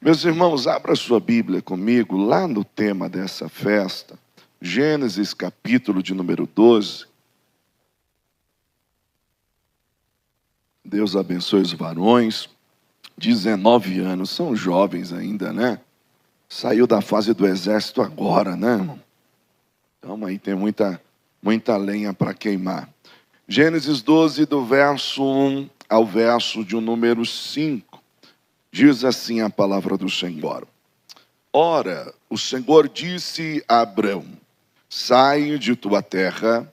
Meus irmãos, abra sua Bíblia comigo, lá no tema dessa festa, Gênesis capítulo de número 12. Deus abençoe os varões, 19 anos, são jovens ainda, né? Saiu da fase do exército agora, né, irmão? Então aí tem muita lenha para queimar. Gênesis 12, do verso 1 ao verso de número 5. Diz assim a palavra do Senhor. Ora, o Senhor disse a Abrão: sai de tua terra,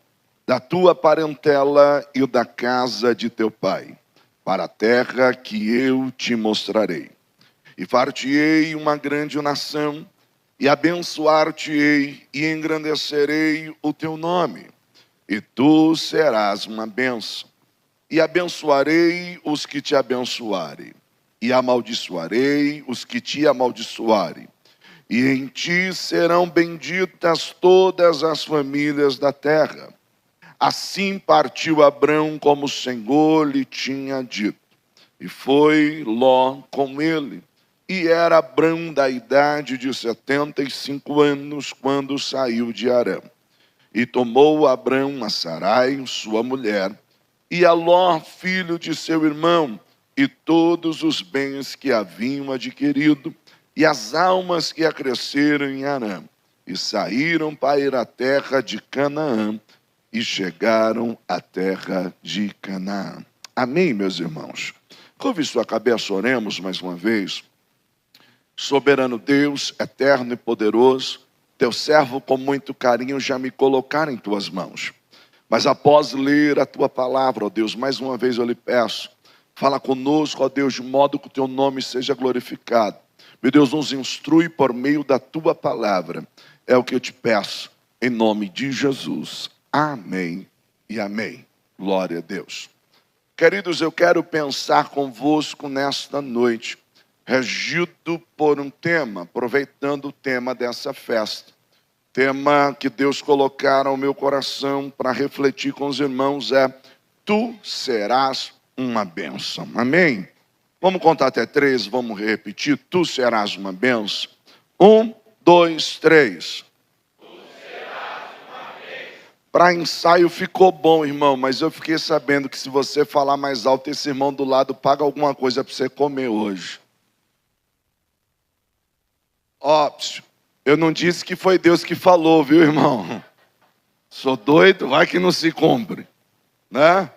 da tua parentela e da casa de teu pai, para a terra que eu te mostrarei. E far-te-ei uma grande nação, e abençoar-te-ei, e engrandecerei o teu nome, e tu serás uma bênção. E abençoarei os que te abençoarem, e amaldiçoarei os que te amaldiçoarem. E em ti serão benditas todas as famílias da terra. Assim partiu Abrão como o Senhor lhe tinha dito. E foi Ló com ele. E era Abrão da idade de 75 anos quando saiu de Harã. E tomou Abrão a Sarai, sua mulher, e a Ló, filho de seu irmão, e todos os bens que haviam adquirido, e as almas que acresceram em Harã, e saíram para ir à terra de Canaã, e chegaram à terra de Canaã. Amém, meus irmãos? Curve sua cabeça, oremos mais uma vez. Soberano Deus, eterno e poderoso, teu servo com muito carinho já me colocaram em tuas mãos. Mas após ler a tua palavra, ó Deus, mais uma vez eu lhe peço, fala conosco, ó Deus, de modo que o teu nome seja glorificado. Meu Deus, nos instrui por meio da tua palavra. É o que eu te peço, em nome de Jesus. Amém e amém. Glória a Deus. Queridos, eu quero pensar convosco nesta noite, regido por um tema, aproveitando o tema dessa festa. Tema que Deus colocara ao meu coração para refletir com os irmãos é: tu serás uma bênção. Amém? Vamos contar até 3, vamos repetir. Tu serás uma bênção. 1, 2, 3. Para ensaio ficou bom, irmão, mas eu fiquei sabendo que se você falar mais alto, esse irmão do lado paga alguma coisa para você comer hoje. Óbvio, eu não disse que foi Deus que falou, viu, irmão? Sou doido, vai que não se cumpre, né?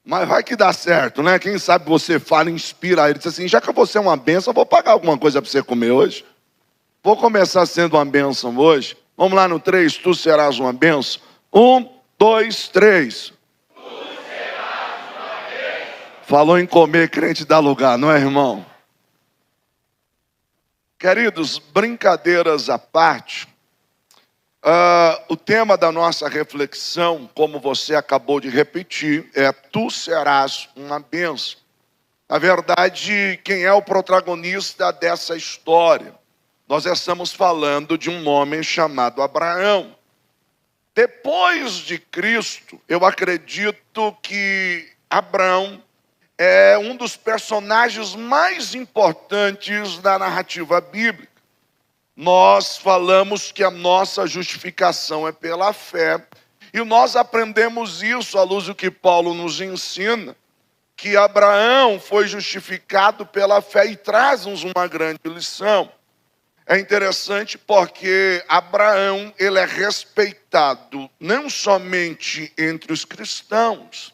Mas vai que dá certo, né? Quem sabe você fala e inspira ele. Diz assim, já que você é uma bênção, eu vou pagar alguma coisa para você comer hoje. Vou começar sendo uma bênção hoje. Vamos lá no 3, tu serás uma bênção. 1, 2, 3. Tu serás uma bênção. Falou em comer, crente dá lugar, não é, irmão? Queridos, brincadeiras à parte, o tema da nossa reflexão, como você acabou de repetir, é tu serás uma bênção. Na verdade, quem é o protagonista dessa história? Nós estamos falando de um homem chamado Abraão. Depois de Cristo, eu acredito que Abraão é um dos personagens mais importantes da narrativa bíblica. Nós falamos que a nossa justificação é pela fé, e nós aprendemos isso à luz do que Paulo nos ensina, que Abraão foi justificado pela fé e traz-nos uma grande lição. É interessante porque Abraão, ele é respeitado não somente entre os cristãos,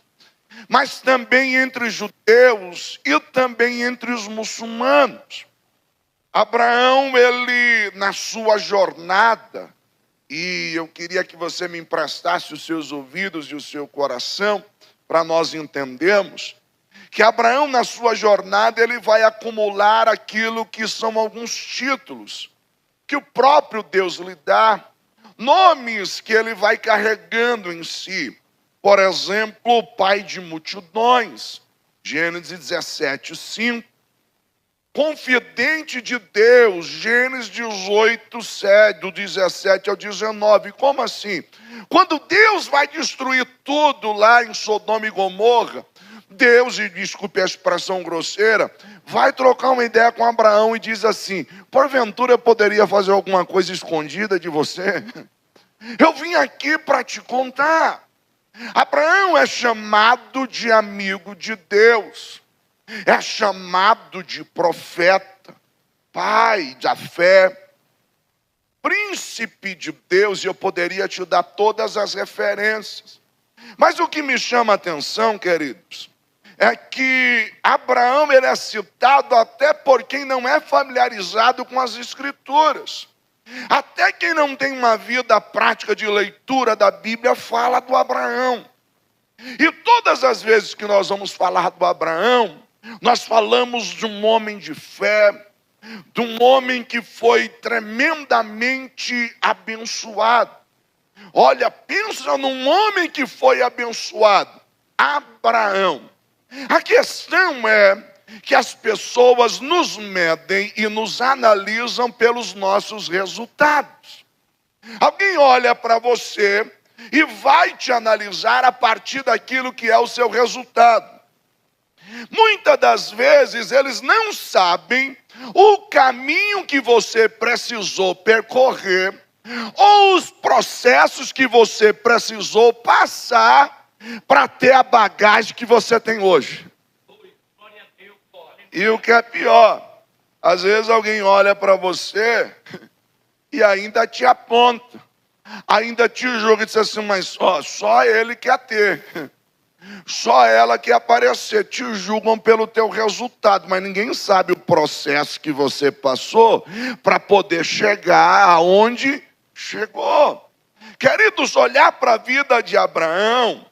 mas também entre os judeus e também entre os muçulmanos. Abraão, ele na sua jornada, e eu queria que você me emprestasse os seus ouvidos e o seu coração, para nós entendermos, que Abraão na sua jornada, ele vai acumular aquilo que são alguns títulos, que o próprio Deus lhe dá, nomes que ele vai carregando em si. Por exemplo, pai de multidões, Gênesis 17, 5. Confidente de Deus, Gênesis 18, 7, do 17 ao 19. Como assim? Quando Deus vai destruir tudo lá em Sodoma e Gomorra, Deus, e desculpe a expressão grosseira, vai trocar uma ideia com Abraão e diz assim: porventura eu poderia fazer alguma coisa escondida de você? Eu vim aqui para te contar. Abraão é chamado de amigo de Deus, é chamado de profeta, pai da fé, príncipe de Deus, e eu poderia te dar todas as referências. Mas o que me chama a atenção, queridos, é que Abraão, ele é citado até por quem não é familiarizado com as Escrituras. Até quem não tem uma vida prática de leitura da Bíblia fala do Abraão. E todas as vezes que nós vamos falar do Abraão, nós falamos de um homem de fé, de um homem que foi tremendamente abençoado. Olha, pensa num homem que foi abençoado, Abraão. A questão é que as pessoas nos medem e nos analisam pelos nossos resultados. Alguém olha para você e vai te analisar a partir daquilo que é o seu resultado. Muitas das vezes eles não sabem o caminho que você precisou percorrer ou os processos que você precisou passar para ter a bagagem que você tem hoje. E o que é pior, às vezes alguém olha para você e ainda te aponta, ainda te julga e diz assim: mas só ele quer ter, só ela quer aparecer. Te julgam pelo teu resultado, mas ninguém sabe o processo que você passou para poder chegar aonde chegou. Queridos, olhar para a vida de Abraão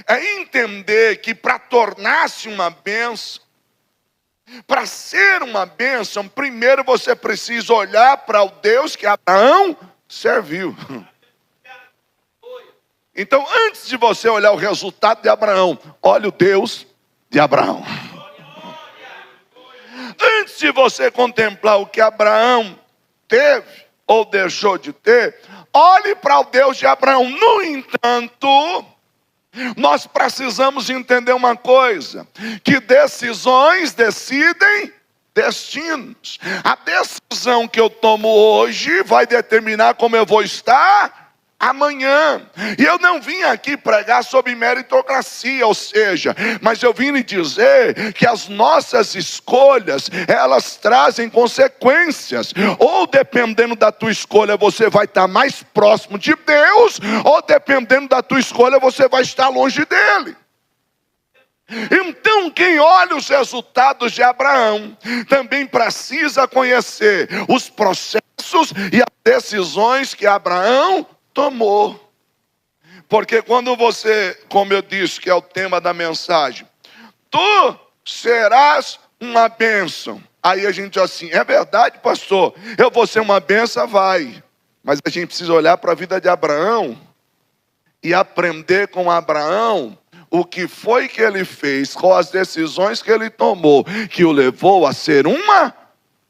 é entender que para tornar-se uma bênção, para ser uma bênção, primeiro você precisa olhar para o Deus que Abraão serviu. Então, antes de você olhar o resultado de Abraão, olhe o Deus de Abraão. Antes de você contemplar o que Abraão teve ou deixou de ter, olhe para o Deus de Abraão. No entanto, nós precisamos entender uma coisa, que decisões decidem destinos. A decisão que eu tomo hoje vai determinar como eu vou estar amanhã. E eu não vim aqui pregar sobre meritocracia, ou seja, mas eu vim lhe dizer que as nossas escolhas, elas trazem consequências. Ou dependendo da tua escolha, você vai estar mais próximo de Deus, ou dependendo da tua escolha, você vai estar longe dele. Então, quem olha os resultados de Abraão, também precisa conhecer os processos e as decisões que Abraão tomou. Porque quando você, como eu disse, que é o tema da mensagem, tu serás uma bênção. Aí a gente diz assim: é verdade, pastor, eu vou ser uma bênção? Vai. Mas a gente precisa olhar para a vida de Abraão e aprender com Abraão o que foi que ele fez, com as decisões que ele tomou, que o levou a ser uma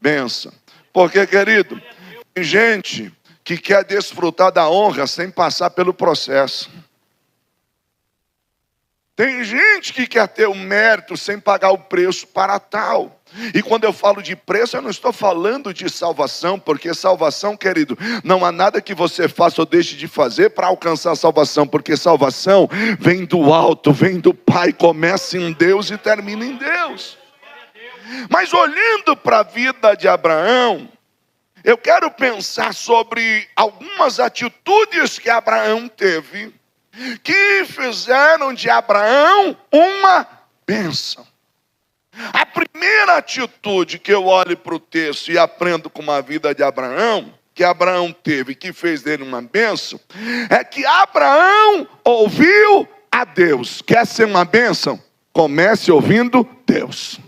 bênção. Porque, querido, tem gente que quer desfrutar da honra sem passar pelo processo. Tem gente que quer ter o mérito sem pagar o preço para tal. E quando eu falo de preço, eu não estou falando de salvação, porque salvação, querido, não há nada que você faça ou deixe de fazer para alcançar a salvação, porque salvação vem do alto, vem do Pai, começa em Deus e termina em Deus. Mas olhando para a vida de Abraão, eu quero pensar sobre algumas atitudes que Abraão teve, que fizeram de Abraão uma bênção. A primeira atitude que eu olho para o texto e aprendo com a vida de Abraão, que Abraão teve, que fez dele uma bênção, é que Abraão ouviu a Deus. Quer ser uma bênção? Comece ouvindo Deus.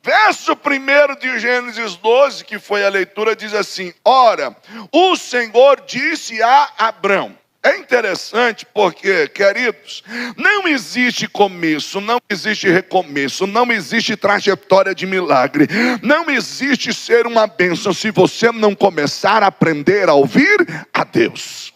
Verso 1 de Gênesis 12, que foi a leitura, diz assim: ora, o Senhor disse a Abrão. É interessante porque, queridos, não existe começo, não existe recomeço, não existe trajetória de milagre, não existe ser uma bênção se você não começar a aprender a ouvir a Deus.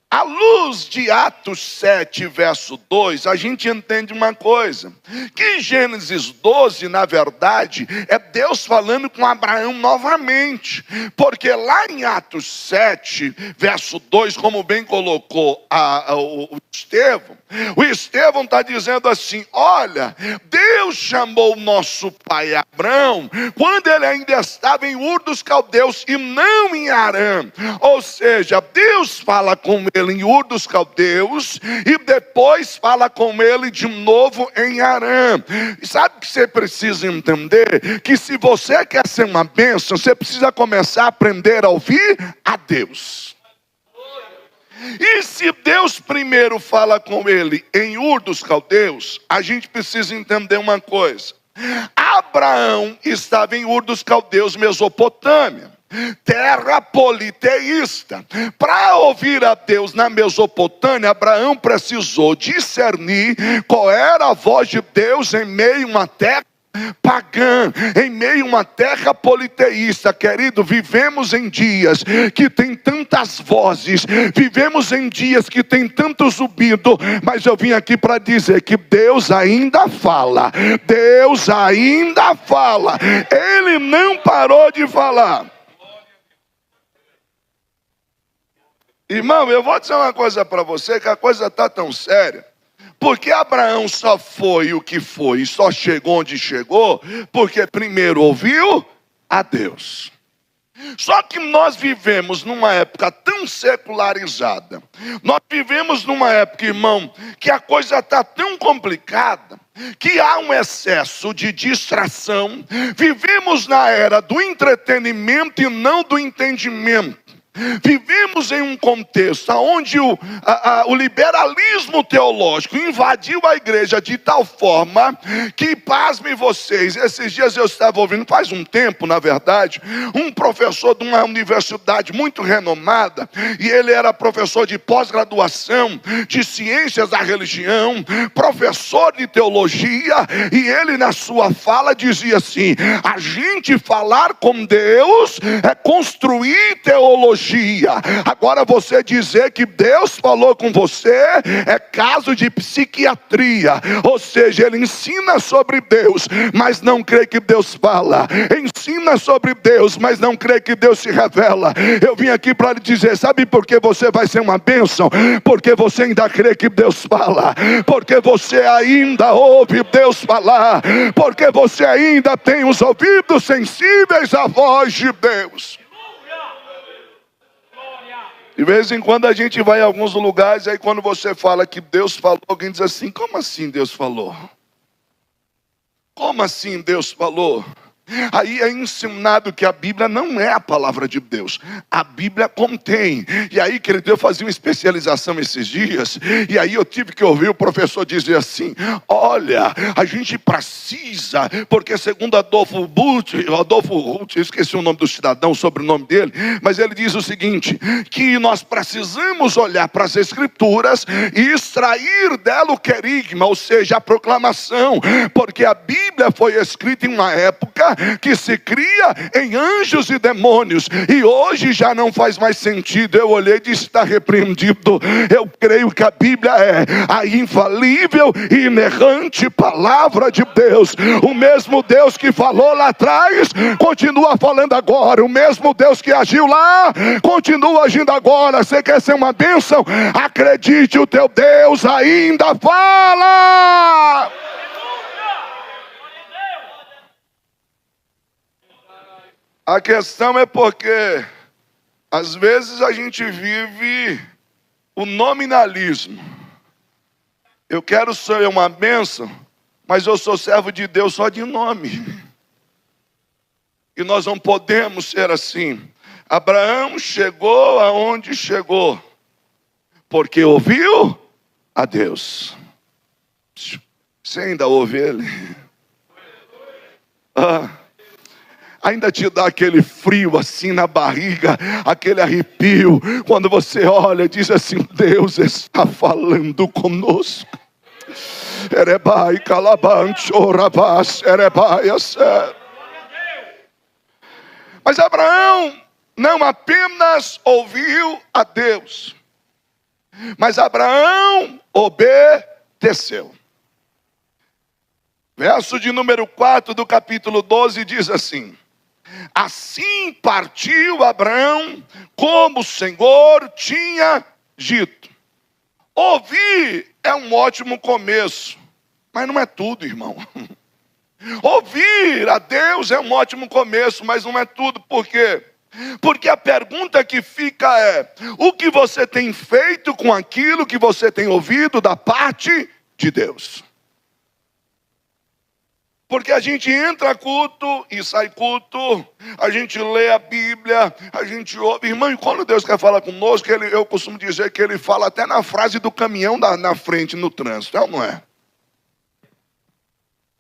À luz luz de Atos 7, verso 2, a gente entende uma coisa, que Gênesis 12, na verdade, é Deus falando com Abraão novamente, porque lá em Atos 7, verso 2, como bem colocou o Estevão está dizendo assim: olha, Deus chamou o nosso pai Abraão quando ele ainda estava em Ur dos Caldeus e não em Harã. Ou seja, Deus fala com ele em Ur dos Caldeus e depois fala com ele de novo em Harã. E sabe o que você precisa entender? Que se você quer ser uma bênção, você precisa começar a aprender a ouvir a Deus. E se Deus primeiro fala com ele em Ur dos Caldeus, a gente precisa entender uma coisa. Abraão estava em Ur dos Caldeus, Mesopotâmia, terra politeísta. Para ouvir a Deus na Mesopotâmia, Abraão precisou discernir qual era a voz de Deus em meio a uma terra pagã, em meio a uma terra politeísta. Querido, vivemos em dias que tem tantas vozes, vivemos em dias que tem tanto zumbido, mas eu vim aqui para dizer que Deus ainda fala, Deus ainda fala, Ele não parou de falar. Irmão, eu vou dizer uma coisa para você, que a coisa está tão séria. Porque Abraão só foi o que foi, só chegou onde chegou, porque primeiro ouviu a Deus. Só que nós vivemos numa época tão secularizada, nós vivemos numa época, irmão, que a coisa está tão complicada, que há um excesso de distração. Vivemos na era do entretenimento e não do entendimento. Vivemos em um contexto onde o liberalismo teológico invadiu a igreja de tal forma que, pasmem vocês, esses dias eu estava ouvindo, faz um tempo na verdade, um professor de uma universidade muito renomada, e ele era professor de pós-graduação de ciências da religião, professor de teologia, e ele na sua fala dizia assim: a gente falar com Deus é construir teologia. Agora você dizer que Deus falou com você é caso de psiquiatria. Ou seja, ele ensina sobre Deus, mas não crê que Deus fala. Ensina sobre Deus, mas não crê que Deus se revela. Eu vim aqui para lhe dizer, sabe por que você vai ser uma bênção? Porque você ainda crê que Deus fala, porque você ainda ouve Deus falar, porque você ainda tem os ouvidos sensíveis à voz de Deus. De vez em quando a gente vai a alguns lugares, aí quando você fala que Deus falou, alguém diz assim: como assim Deus falou? Como assim Deus falou? Aí é ensinado que a Bíblia não é a palavra de Deus, a Bíblia contém. E aí, querido, eu fazia uma especialização esses dias, e aí eu tive que ouvir o professor dizer assim: olha, a gente precisa, porque segundo Adolfo Ruth, eu esqueci o nome do cidadão, o sobrenome dele, mas ele diz o seguinte, que nós precisamos olhar para as Escrituras e extrair dela o querigma, ou seja, a proclamação, porque a Bíblia foi escrita em uma época que se cria em anjos e demônios, e hoje já não faz mais sentido. Eu olhei e disse: está repreendido. Eu creio que a Bíblia é a infalível e inerrante palavra de Deus. O mesmo Deus que falou lá atrás continua falando agora. O mesmo Deus que agiu lá continua agindo agora. Você quer ser uma bênção? Acredite, o teu Deus ainda fala. A questão é porque às vezes a gente vive o nominalismo. Eu quero ser uma bênção, mas eu sou servo de Deus só de nome. E nós não podemos ser assim. Abraão chegou aonde chegou, porque ouviu a Deus. Você ainda ouve Ele? Ainda te dá aquele frio assim na barriga, aquele arrepio, quando você olha e diz assim: Deus está falando conosco. Erebai, calabante, orabás, erebai, mas Abraão não apenas ouviu a Deus, Mas Abraão obedeceu. Verso de número 4 do capítulo 12 diz assim: assim partiu Abraão, como o Senhor tinha dito. Ouvir é um ótimo começo, mas não é tudo, irmão. Ouvir a Deus é um ótimo começo, mas não é tudo. Por quê? Porque a pergunta que fica é: o que você tem feito com aquilo que você tem ouvido da parte de Deus? Porque a gente entra culto e sai culto, a gente lê a Bíblia, a gente ouve. Irmão, e quando Deus quer falar conosco, eu costumo dizer que Ele fala até na frase do caminhão na frente, no trânsito, é ou não é?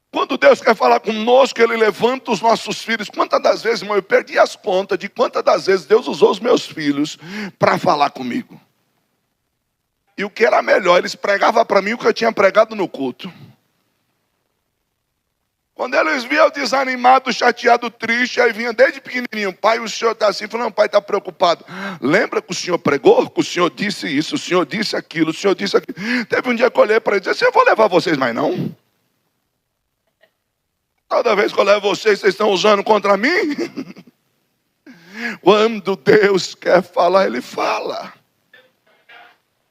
Quando Deus quer falar conosco, Ele levanta os nossos filhos. Quantas das vezes, irmão, eu perdi as contas de quantas das vezes Deus usou os meus filhos para falar comigo. E o que era melhor, eles pregavam para mim o que eu tinha pregado no culto. Quando eles viam desanimado, chateado, triste, aí vinha desde pequenininho: pai, o senhor está assim, falando, pai está preocupado. Lembra que o senhor pregou? Que o senhor disse isso, o senhor disse aquilo, o senhor disse aquilo. Teve um dia que eu olhei para ele e disse: eu vou levar vocês mais não? Toda vez que eu levo vocês estão usando contra mim? Quando Deus quer falar, Ele fala.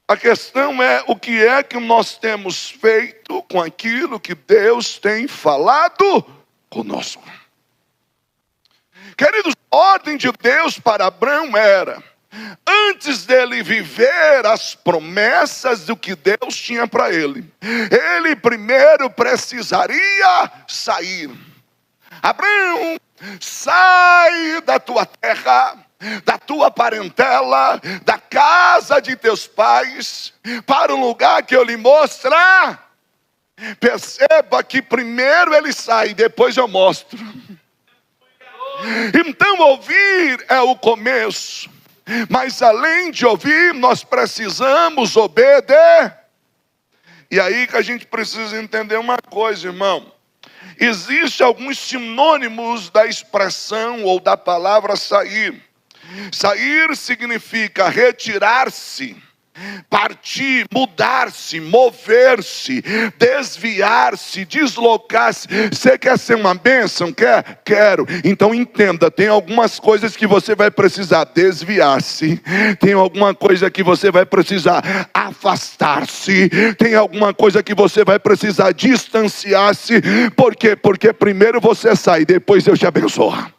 A questão é: o que é que nós temos feito com aquilo que Deus tem falado conosco? Queridos, a ordem de Deus para Abraão era: antes dele viver as promessas do que Deus tinha para ele primeiro precisaria sair. Abraão, sai da tua terra, da tua parentela, da casa de teus pais, para um lugar que eu lhe mostrar. Perceba que primeiro ele sai, depois eu mostro. Então ouvir é o começo, mas além de ouvir, nós precisamos obedecer. E aí que a gente precisa entender uma coisa, irmão. Existem alguns sinônimos da expressão ou da palavra sair. Sair significa retirar-se, partir, mudar-se, mover-se, desviar-se, deslocar-se. Você quer ser uma bênção? Quer? Quero. Então entenda, tem algumas coisas que você vai precisar desviar-se, tem alguma coisa que você vai precisar afastar-se, tem alguma coisa que você vai precisar distanciar-se. Por quê? Porque primeiro você sai, depois Deus te abençoa.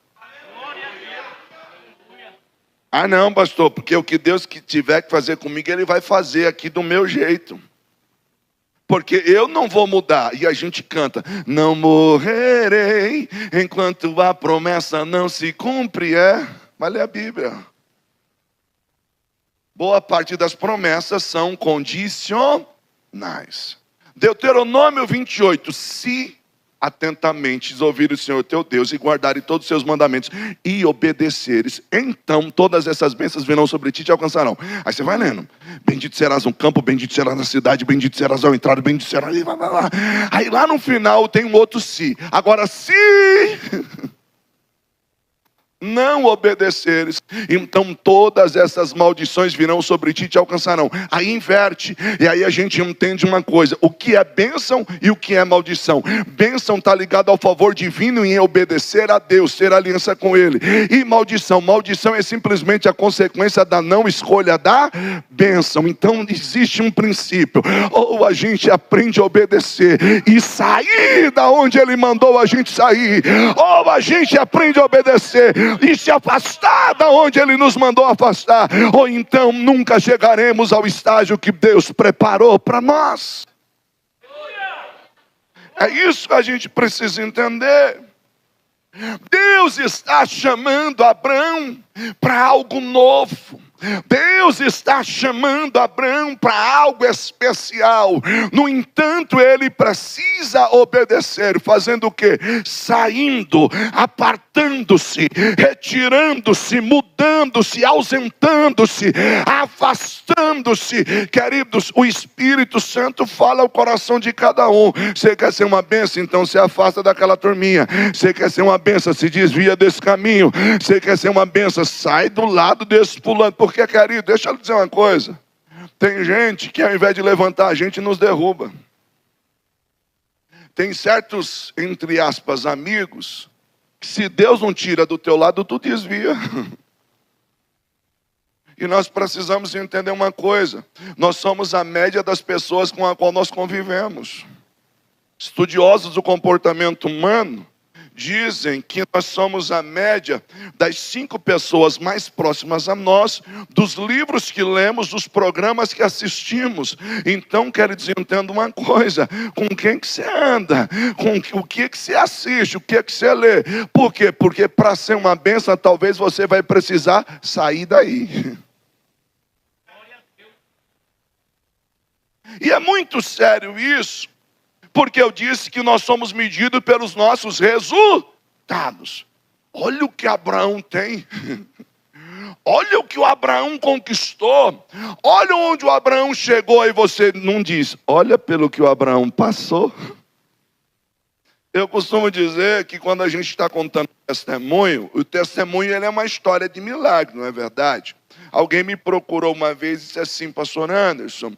Ah não, pastor, porque o que Deus tiver que fazer comigo, Ele vai fazer aqui do meu jeito. Porque eu não vou mudar. E a gente canta: não morrerei enquanto a promessa não se cumpre. Vai ler a Bíblia. Boa parte das promessas são condicionais. Deuteronômio 28, se atentamente ouvir o Senhor teu Deus e guardares todos os seus mandamentos e obedeceres, então todas essas bênçãos virão sobre ti e te alcançarão. Aí você vai lendo: bendito serás no campo, bendito serás na cidade, bendito serás ao entrar, bendito serás... Aí lá no final tem um outro se. Agora, se não obedeceres, então todas essas maldições virão sobre ti e te alcançarão. Aí inverte, e aí a gente entende uma coisa: o que é bênção e o que é maldição. Bênção está ligado ao favor divino em obedecer a Deus, ter aliança com Ele. E maldição é simplesmente a consequência da não escolha da bênção. Então existe um princípio: ou a gente aprende a obedecer e sair da onde Ele mandou a gente sair, ou a gente aprende a obedecer e se afastar da onde Ele nos mandou afastar, ou então nunca chegaremos ao estágio que Deus preparou para nós. É isso que a gente precisa entender. Deus está chamando Abraão para algo novo. Deus está chamando Abraão para algo especial. No entanto, ele precisa obedecer. Fazendo o quê? Saindo, apartando-se, retirando-se, mudando-se, ausentando-se, afastando-se. Queridos, o Espírito Santo fala ao coração de cada um. Você quer ser uma bênção? Então se afasta daquela turminha. Você quer ser uma bênção? Se desvia desse caminho. Você quer ser uma bênção? Sai do lado desse fulano. Porque, querido, deixa eu lhe dizer uma coisa: Tem gente que ao invés de levantar a gente, nos derruba. Tem certos, entre aspas, amigos, que se Deus não tira do teu lado, tu desvia. E nós precisamos entender uma coisa: nós somos a média das pessoas com a qual nós convivemos. Estudiosos do comportamento humano dizem que nós somos a média das 5 pessoas mais próximas a nós, dos livros que lemos, dos programas que assistimos. Então, quero dizer, entenda uma coisa: com quem que você anda, com o que você assiste, o que você lê. Por quê? Porque para ser uma bênção, talvez você vai precisar sair daí. E é muito sério isso, porque eu disse que nós somos medidos pelos nossos resultados. Olha o que Abraão tem. Olha o que o Abraão conquistou. Olha onde o Abraão chegou. E você não diz: olha pelo que o Abraão passou. Eu costumo dizer que quando a gente está contando testemunho, o testemunho ele é uma história de milagre, não é verdade? Alguém me procurou uma vez e disse assim: pastor Anderson,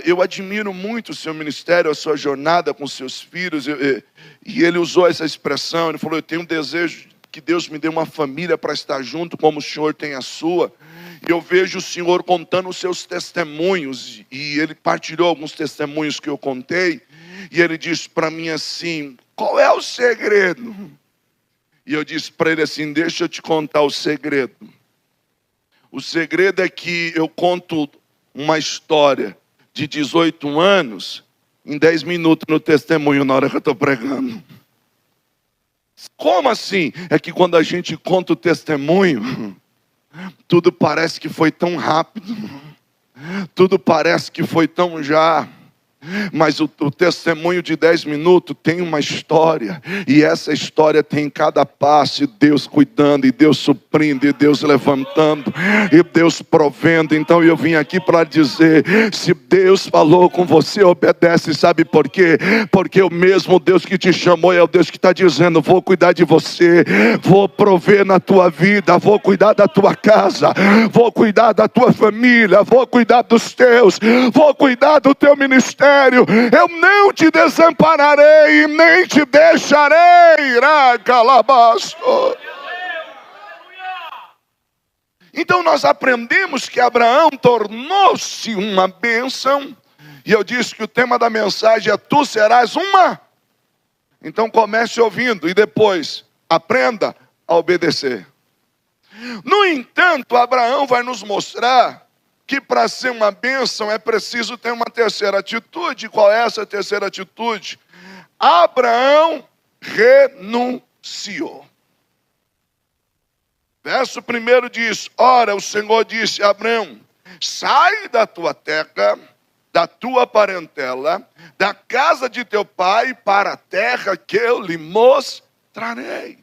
eu admiro muito o seu ministério, a sua jornada com seus filhos. E ele usou essa expressão, ele falou: eu tenho um desejo que Deus me dê uma família para estar junto como o senhor tem a sua. E eu vejo o senhor contando os seus testemunhos. E ele partilhou alguns testemunhos que eu contei. E ele disse para mim assim: qual é o segredo? E eu disse para ele assim: deixa eu te contar o segredo. O segredo é que eu conto uma história de 18 anos em 10 minutos no testemunho na hora que eu estou pregando. Como assim? É que quando a gente conta o testemunho, tudo parece que foi tão rápido, tudo parece que foi tão já. Mas o testemunho de 10 minutos tem uma história, e essa história tem cada passo, e Deus cuidando, e Deus suprindo, e Deus levantando, e Deus provendo. Então eu vim aqui para dizer: se Deus falou com você, obedece. Sabe por quê? Porque o mesmo Deus que te chamou é o Deus que está dizendo: vou cuidar de você, vou prover na tua vida, vou cuidar da tua casa, vou cuidar da tua família, vou cuidar dos teus, vou cuidar do teu ministério. Eu não te desampararei e nem te deixarei. Então nós aprendemos que Abraão tornou-se uma bênção. E eu disse que o tema da mensagem é: tu serás uma. Então comece ouvindo e depois aprenda a obedecer. No entanto, Abraão vai nos mostrar que para ser uma bênção é preciso ter uma terceira atitude. Qual é essa terceira atitude? Abraão renunciou. Verso 1 diz: ora, o Senhor disse a Abraão: sai da tua terra, da tua parentela, da casa de teu pai, para a terra que eu lhe mostrarei.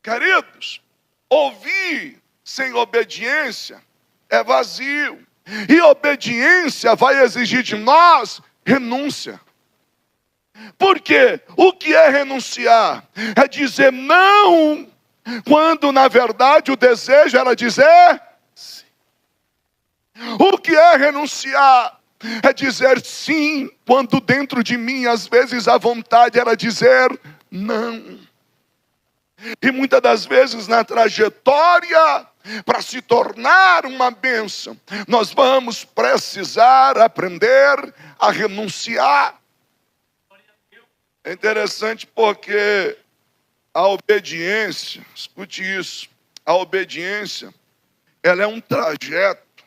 Queridos, ouvir sem obediência é vazio. E obediência vai exigir de nós renúncia. Porque o que é renunciar? É dizer não, quando na verdade o desejo era dizer sim. O que é renunciar? É dizer sim, quando dentro de mim às vezes a vontade era dizer não. E muitas das vezes na trajetória para se tornar uma bênção, nós vamos precisar aprender a renunciar. É interessante porque a obediência, escute isso, a obediência, ela é um trajeto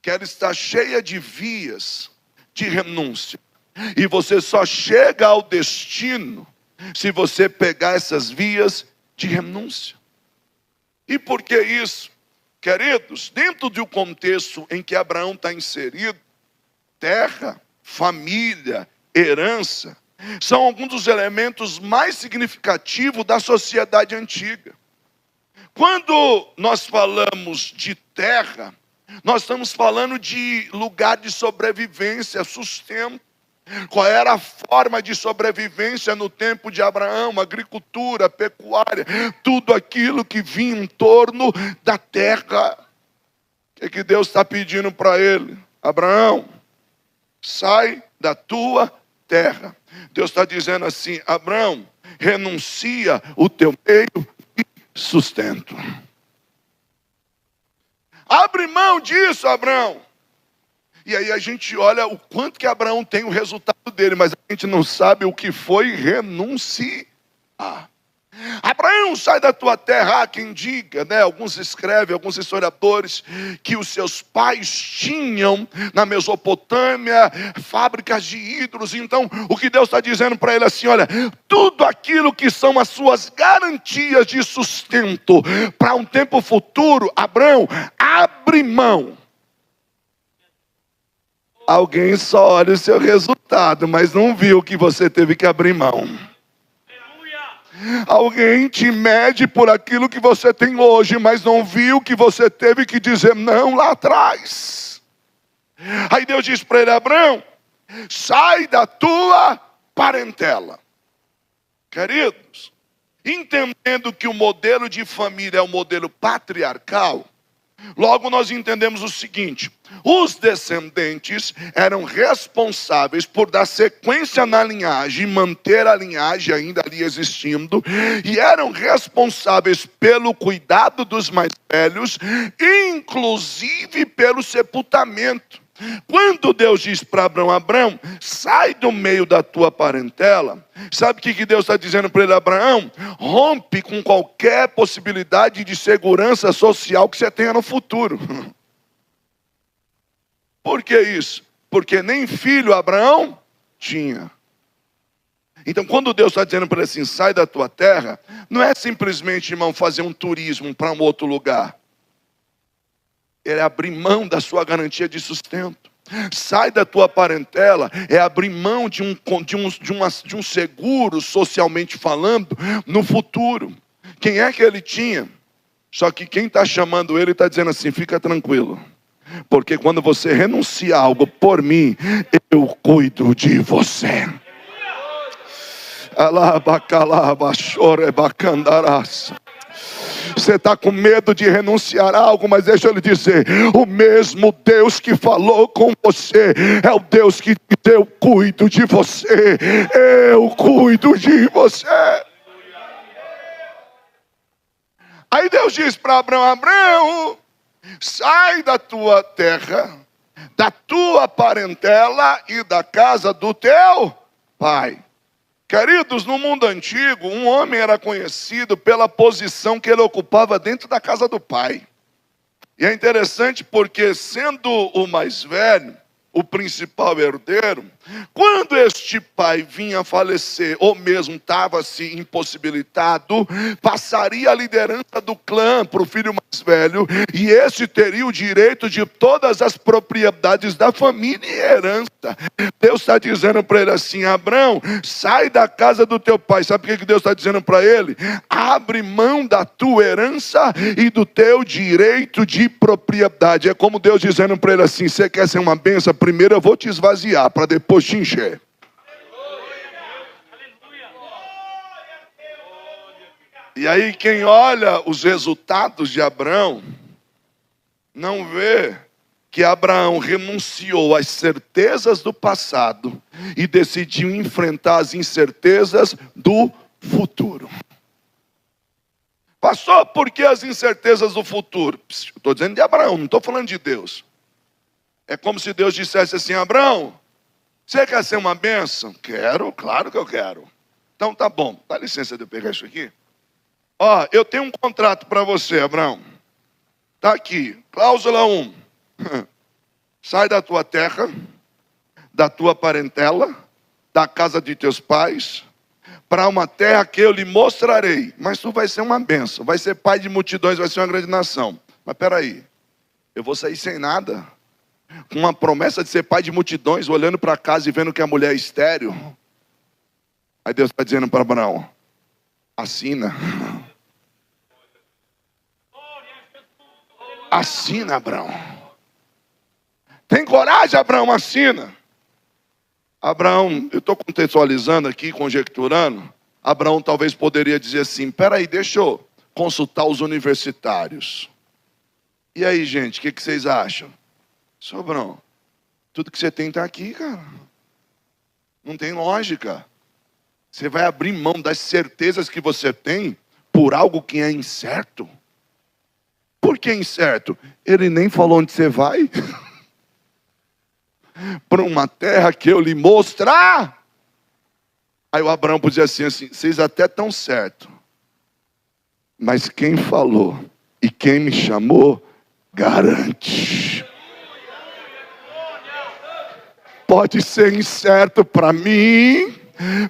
que ela está cheia de vias de renúncia. E você só chega ao destino se você pegar essas vias de renúncia. E por que isso? Queridos, dentro do contexto em que Abraão está inserido, terra, família, herança, são alguns dos elementos mais significativos da sociedade antiga. Quando nós falamos de terra, nós estamos falando de lugar de sobrevivência, sustento. Qual era a forma de sobrevivência no tempo de Abraão? Agricultura, pecuária, tudo aquilo que vinha em torno da terra. que Deus está pedindo para ele? Abraão, sai da tua terra. Deus está dizendo assim: Abraão, renuncia o teu meio de sustento. Abre mão disso, Abraão. E aí a gente olha o quanto que Abraão tem o resultado dele, mas a gente não sabe o que foi renunciar. Abraão, sai da tua terra. Há quem diga, né? Alguns escrevem, alguns historiadores, que os seus pais tinham na Mesopotâmia fábricas de ídolos. Então o que Deus está dizendo para ele assim: olha, tudo aquilo que são as suas garantias de sustento para um tempo futuro, Abraão, abre mão. Alguém só olha o seu resultado, mas não viu que você teve que abrir mão. Alguém te mede por aquilo que você tem hoje, mas não viu que você teve que dizer não lá atrás. Aí Deus diz para ele: Abraão, sai da tua parentela. Queridos, entendendo que o modelo de família é o modelo patriarcal, logo nós entendemos o seguinte: os descendentes eram responsáveis por dar sequência na linhagem, manter a linhagem ainda ali existindo, e eram responsáveis pelo cuidado dos mais velhos, inclusive pelo sepultamento. Quando Deus diz para Abraão: Abraão, sai do meio da tua parentela, sabe o que Deus está dizendo para ele? Abraão, rompe com qualquer possibilidade de segurança social que você tenha no futuro. Por que isso? Porque nem filho Abraão tinha. Então quando Deus está dizendo para ele assim: sai da tua terra, não é simplesmente, irmão, fazer um turismo para um outro lugar. Ele é abrir mão da sua garantia de sustento. Sai da tua parentela é abrir mão de um seguro, socialmente falando, no futuro. Quem é que ele tinha? Só que quem está chamando ele está dizendo assim: fica tranquilo, porque quando você renuncia a algo por mim, eu cuido de você. Você está com medo de renunciar a algo, mas deixa eu lhe dizer: o mesmo Deus que falou com você é o Deus que diz: eu cuido de você, eu cuido de você. Aí Deus diz para Abraão: Abraão, sai da tua terra, da tua parentela e da casa do teu pai. Queridos, no mundo antigo, um homem era conhecido pela posição que ele ocupava dentro da casa do pai. E é interessante porque, sendo o mais velho, o principal herdeiro, quando este pai vinha a falecer, ou mesmo estava-se impossibilitado, passaria a liderança do clã para o filho mais velho, e esse teria o direito de todas as propriedades da família e herança. Deus está dizendo para ele assim: Abraão, sai da casa do teu pai. Sabe o que Deus está dizendo para ele? Abre mão da tua herança e do teu direito de propriedade. É como Deus dizendo para ele assim: você quer ser uma bênção? Primeiro eu vou te esvaziar, para depois te encher. E aí quem olha os resultados de Abraão, não vê que Abraão renunciou às certezas do passado e decidiu enfrentar as incertezas do futuro. Pastor, por que as incertezas do futuro? Estou dizendo de Abraão, não estou falando de Deus. É como se Deus dissesse assim: Abraão, você quer ser uma bênção? Quero, claro que eu quero. Então tá bom, dá licença de eu pegar isso aqui. Ó, eu tenho um contrato para você, Abraão. Tá aqui, cláusula 1. Sai da tua terra, da tua parentela, da casa de teus pais, para uma terra que eu lhe mostrarei. Mas tu vai ser uma bênção, vai ser pai de multidões, vai ser uma grande nação. Mas peraí, eu vou sair sem nada? Com uma promessa de ser pai de multidões, olhando para casa e vendo que a mulher é estéril? Aí Deus está dizendo para Abraão: assina. Assina, Abraão. Tem coragem, Abraão? Assina. Abraão, eu estou contextualizando aqui, conjecturando. Abraão talvez poderia dizer assim: peraí, deixa eu consultar os universitários. E aí, gente, o que vocês acham? Sobrão, tudo que você tem está aqui, cara. Não tem lógica. Você vai abrir mão das certezas que você tem por algo que é incerto? Por que incerto? Ele nem falou onde você vai. Para uma terra que eu lhe mostrar. Aí o Abraão dizia assim, vocês até estão certo. Mas quem falou e quem me chamou, garante. Pode ser incerto para mim,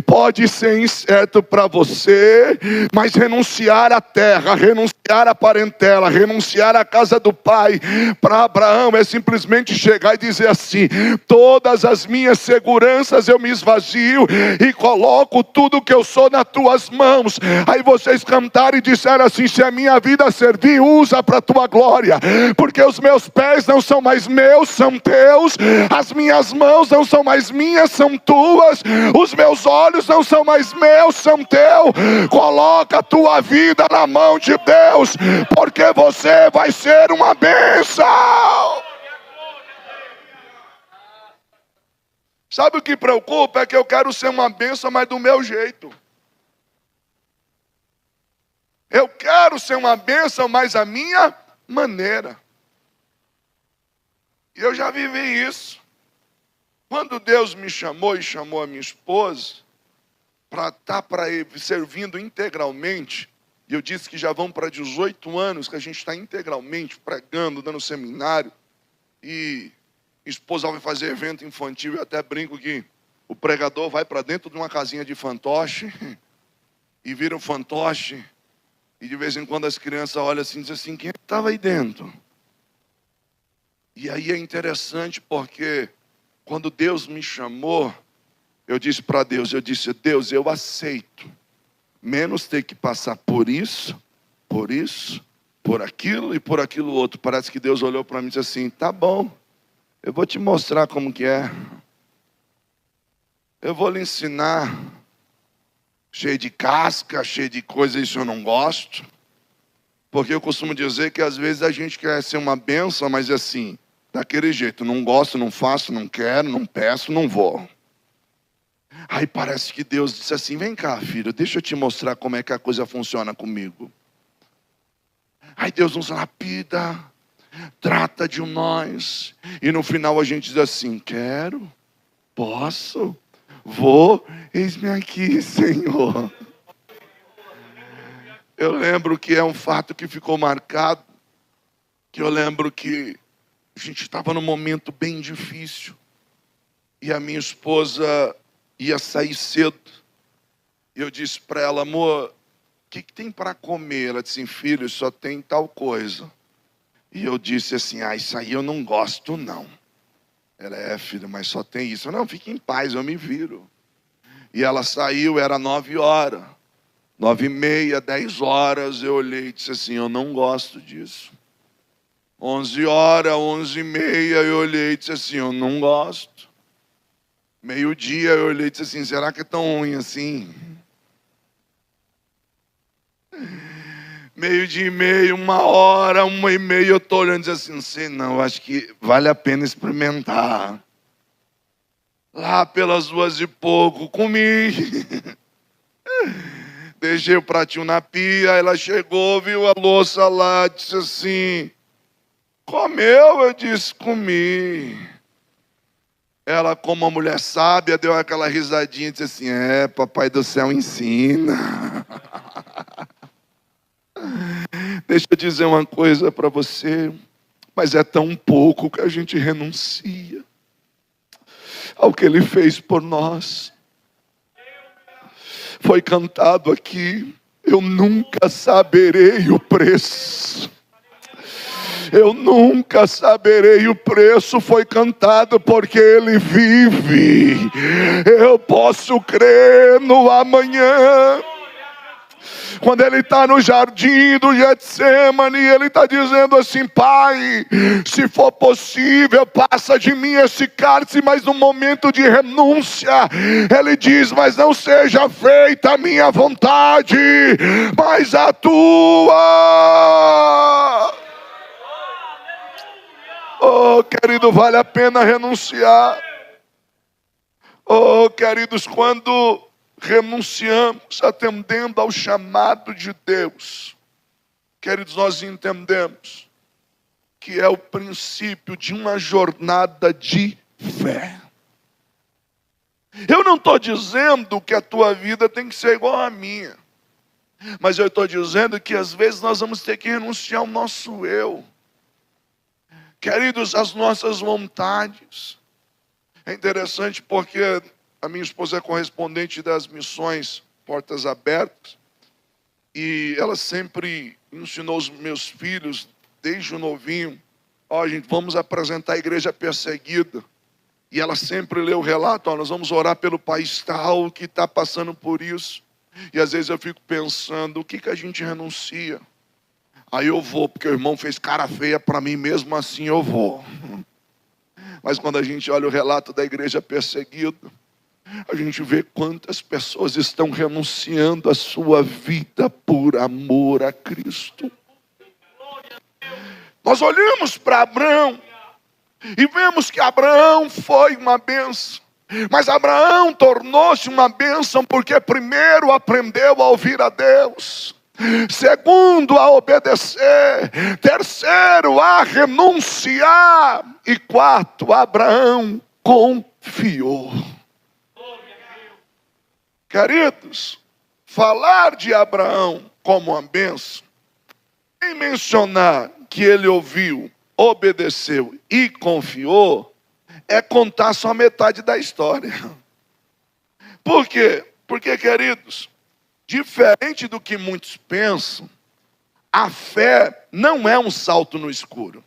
pode ser incerto para você, mas renunciar à terra, renunciar à parentela, renunciar à casa do pai, para Abraão é simplesmente chegar e dizer assim: todas as minhas seguranças eu me esvazio e coloco tudo que eu sou nas tuas mãos. Aí vocês cantaram e disseram assim: se a minha vida servir, usa para a tua glória, porque os meus pés não são mais meus, são teus, as minhas mãos não são mais minhas, são tuas, os meus olhos não são mais meus, são teus. Coloca a tua vida na mão de Deus, porque você vai ser uma bênção. Sabe o que preocupa? É que eu quero ser uma bênção, mas do meu jeito. Eu quero ser uma bênção, mas a minha maneira. E eu já vivi isso. Quando Deus me chamou e chamou a minha esposa para estar para Ele servindo integralmente, e eu disse que já vão para 18 anos que a gente está integralmente pregando, dando seminário, e minha esposa vai fazer evento infantil. Eu até brinco que o pregador vai para dentro de uma casinha de fantoche e vira um fantoche, e de vez em quando as crianças olham assim e dizem assim: quem estava aí dentro? E aí é interessante porque quando Deus me chamou, eu disse para Deus, Deus, eu aceito, menos ter que passar por isso, por aquilo e por aquilo outro. Parece que Deus olhou para mim e disse assim: tá bom, eu vou te mostrar como que é. Eu vou lhe ensinar. Cheio de casca, cheio de coisa, isso eu não gosto. Porque eu costumo dizer que às vezes a gente quer ser uma bênção, mas assim, daquele jeito, não gosto, não faço, não quero, não peço, não vou. Aí parece que Deus disse assim: vem cá, filho, deixa eu te mostrar como é que a coisa funciona comigo. Aí Deus nos lapida, trata de nós, e no final a gente diz assim: quero, posso, vou, eis-me aqui, Senhor. Eu lembro que é um fato que ficou marcado, que eu lembro que a gente estava num momento bem difícil, e a minha esposa ia sair cedo, e eu disse para ela: amor, o que tem para comer? Ela disse: filho, só tem tal coisa. E eu disse assim: isso aí eu não gosto não. Ela: filho, mas só tem isso. Não, fique em paz, eu me viro. E ela saiu, era 9 horas, 9h30, 10 horas, eu olhei e disse assim: eu não gosto disso. 11 horas, 11h30, eu olhei e disse assim: eu não gosto. Meio-dia, eu olhei e disse assim: será que é tão ruim assim? 12h30, 1h, 1h30, eu estou olhando e disse assim: não sei não, acho que vale a pena experimentar. Lá pelas 2h pouco, comi. Deixei o pratinho na pia, ela chegou, viu a louça lá, disse assim: comeu? Eu disse: comi. Ela, como uma mulher sábia, deu aquela risadinha e disse assim: papai do céu ensina. Deixa eu dizer uma coisa para você, mas é tão pouco que a gente renuncia ao que Ele fez por nós. Foi cantado aqui: eu nunca saberei o preço. Eu nunca saberei o preço. Foi cantado porque Ele vive. Eu posso crer no amanhã. Quando Ele está no jardim do Getsemane, Ele está dizendo assim: Pai, se for possível, passa de mim esse cálice. Mas no momento de renúncia, Ele diz: mas não seja feita a minha vontade, mas a tua. Oh, querido, vale a pena renunciar. Oh, queridos, quando renunciamos atendendo ao chamado de Deus, queridos, nós entendemos que é o princípio de uma jornada de fé. Eu não estou dizendo que a tua vida tem que ser igual à minha, mas eu estou dizendo que às vezes nós vamos ter que renunciar ao nosso eu. Queridos, as nossas vontades. É interessante porque a minha esposa é correspondente das missões Portas Abertas, e ela sempre ensinou os meus filhos, desde o novinho, ó, gente, vamos apresentar a igreja perseguida. E ela sempre lê o relato, ó, nós vamos orar pelo país tal que está passando por isso. E às vezes eu fico pensando, o que a gente renuncia? Aí eu vou, porque o irmão fez cara feia para mim, mesmo assim eu vou. Mas quando a gente olha o relato da igreja perseguida, a gente vê quantas pessoas estão renunciando a sua vida por amor a Cristo. Nós olhamos para Abraão e vemos que Abraão foi uma bênção. Mas Abraão tornou-se uma bênção porque primeiro aprendeu a ouvir a Deus, segundo a obedecer, terceiro a renunciar e quarto, Abraão confiou. Queridos, falar de Abraão como uma bênção, sem mencionar que ele ouviu, obedeceu e confiou, é contar só metade da história. Por quê? Porque, queridos, diferente do que muitos pensam, a fé não é um salto no escuro.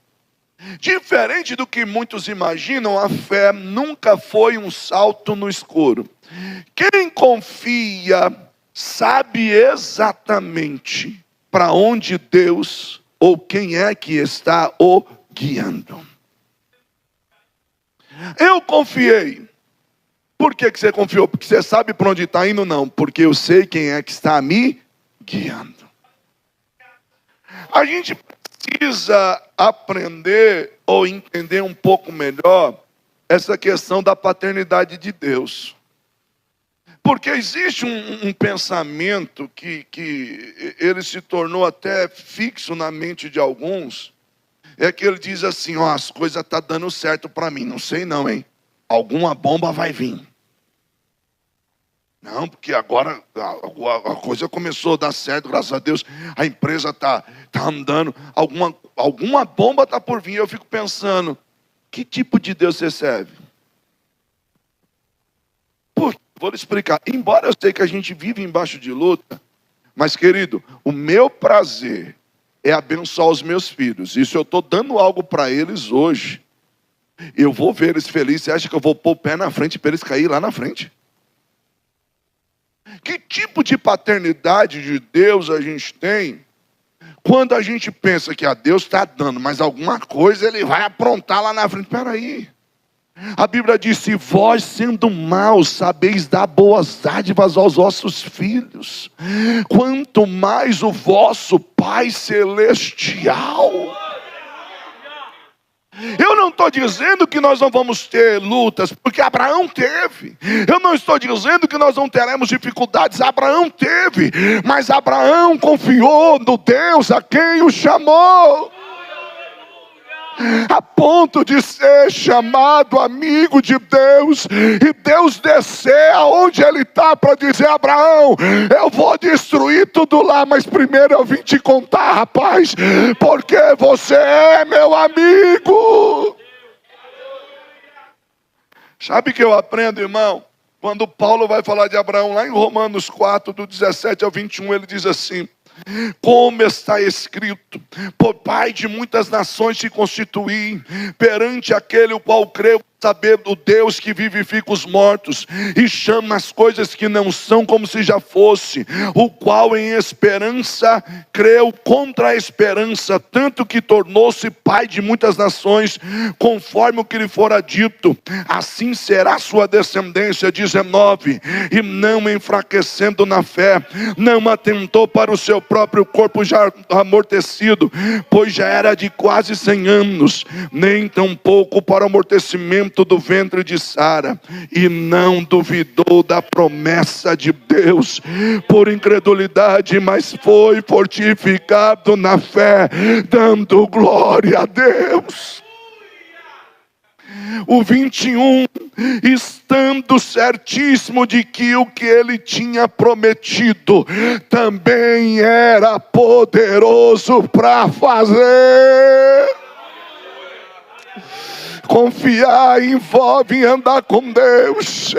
Diferente do que muitos imaginam, a fé nunca foi um salto no escuro. Quem confia sabe exatamente para onde Deus ou quem é que está o guiando. Eu confiei. Por que você confiou? Porque você sabe para onde está indo? Não, porque eu sei quem é que está me guiando. A gente precisa aprender ou entender um pouco melhor essa questão da paternidade de Deus. Porque existe um pensamento que ele se tornou até fixo na mente de alguns. É que ele diz assim, ó, as coisas estão dando certo para mim. Não sei não, hein? Alguma bomba vai vir. Não, porque agora a coisa começou a dar certo, graças a Deus. A empresa está andando. Alguma bomba está por vir. Eu fico pensando, que tipo de Deus você serve? Vou lhe explicar. Embora eu sei que a gente vive embaixo de luta, mas, querido, o meu prazer é abençoar os meus filhos. E se eu estou dando algo para eles hoje, eu vou ver eles felizes. Você acha que eu vou pôr o pé na frente para eles caírem lá na frente? Que tipo de paternidade de Deus a gente tem quando a gente pensa que a Deus está dando, mas alguma coisa ele vai aprontar lá na frente? Espera aí. A Bíblia diz, se vós sendo maus sabeis dar boas dádivas aos vossos filhos, quanto mais o vosso Pai Celestial. Eu não estou dizendo que nós não vamos ter lutas, porque Abraão teve. Eu não estou dizendo que nós não teremos dificuldades, Abraão teve. Mas Abraão confiou no Deus a quem o chamou, a ponto de ser chamado amigo de Deus, e Deus descer aonde ele está para dizer, Abraão, eu vou destruir tudo lá, mas primeiro eu vim te contar, rapaz, porque você é meu amigo. Sabe o que eu aprendo, irmão? Quando Paulo vai falar de Abraão, lá em Romanos 4, do 17 ao 21, ele diz assim, como está escrito, por pai de muitas nações se constituí, perante aquele o qual creu, saber do Deus que vivifica os mortos e chama as coisas que não são como se já fosse, o qual em esperança creu contra a esperança, tanto que tornou-se pai de muitas nações, conforme o que lhe fora dito, assim será sua descendência. 19, e não enfraquecendo na fé, não atentou para o seu próprio corpo já amortecido, pois já era de quase 100 anos, nem tampouco para o amortecimento do ventre de Sara, e não duvidou da promessa de Deus por incredulidade, mas foi fortificado na fé, dando glória a Deus. O 21, estando certíssimo de que o que ele tinha prometido também era poderoso para fazer. Confiar envolve andar com Deus.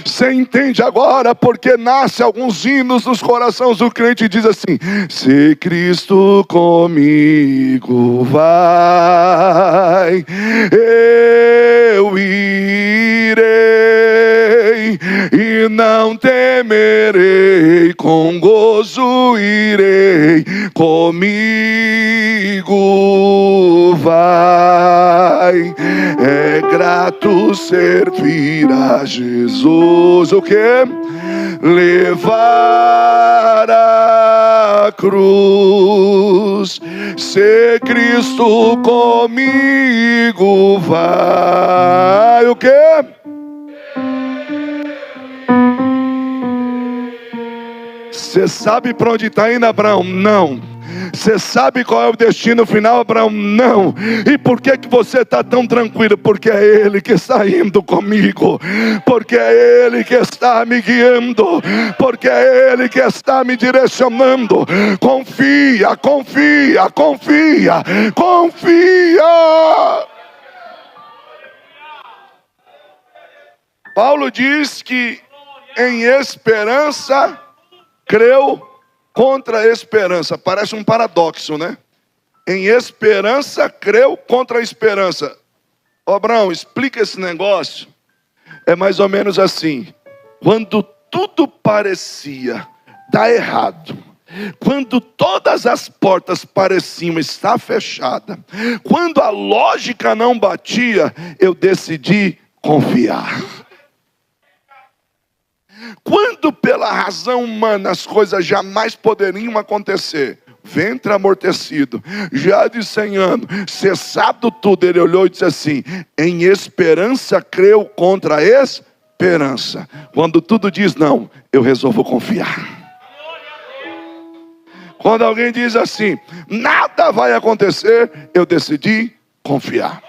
Você entende agora porque nasce alguns hinos nos corações do crente e diz assim: se Cristo comigo vai, eu irei e não temerei, com gozo irei, comigo vai. É grato servir a Jesus. O que? Levar a cruz. Se Cristo comigo vai. O que? Você sabe para onde está indo, Abraão? Não. Você sabe qual é o destino final, Abraão? Não. E por que você está tão tranquilo? Porque é Ele que está indo comigo, porque é Ele que está me guiando, porque é Ele que está me direcionando. Confia, confia, confia, confia. Paulo diz que em esperança creu contra a esperança. Parece um paradoxo, né? Em esperança creu contra a esperança. Ô Abraão, explica esse negócio. É mais ou menos assim: quando tudo parecia dar errado, quando todas as portas pareciam estar fechadas, quando a lógica não batia, eu decidi confiar. Quando pela razão humana as coisas jamais poderiam acontecer, ventre amortecido, já de 100 anos, cessado tudo, ele olhou e disse assim: em esperança creu contra a esperança. Quando tudo diz não, eu resolvo confiar. Quando alguém diz assim, nada vai acontecer, eu decidi confiar.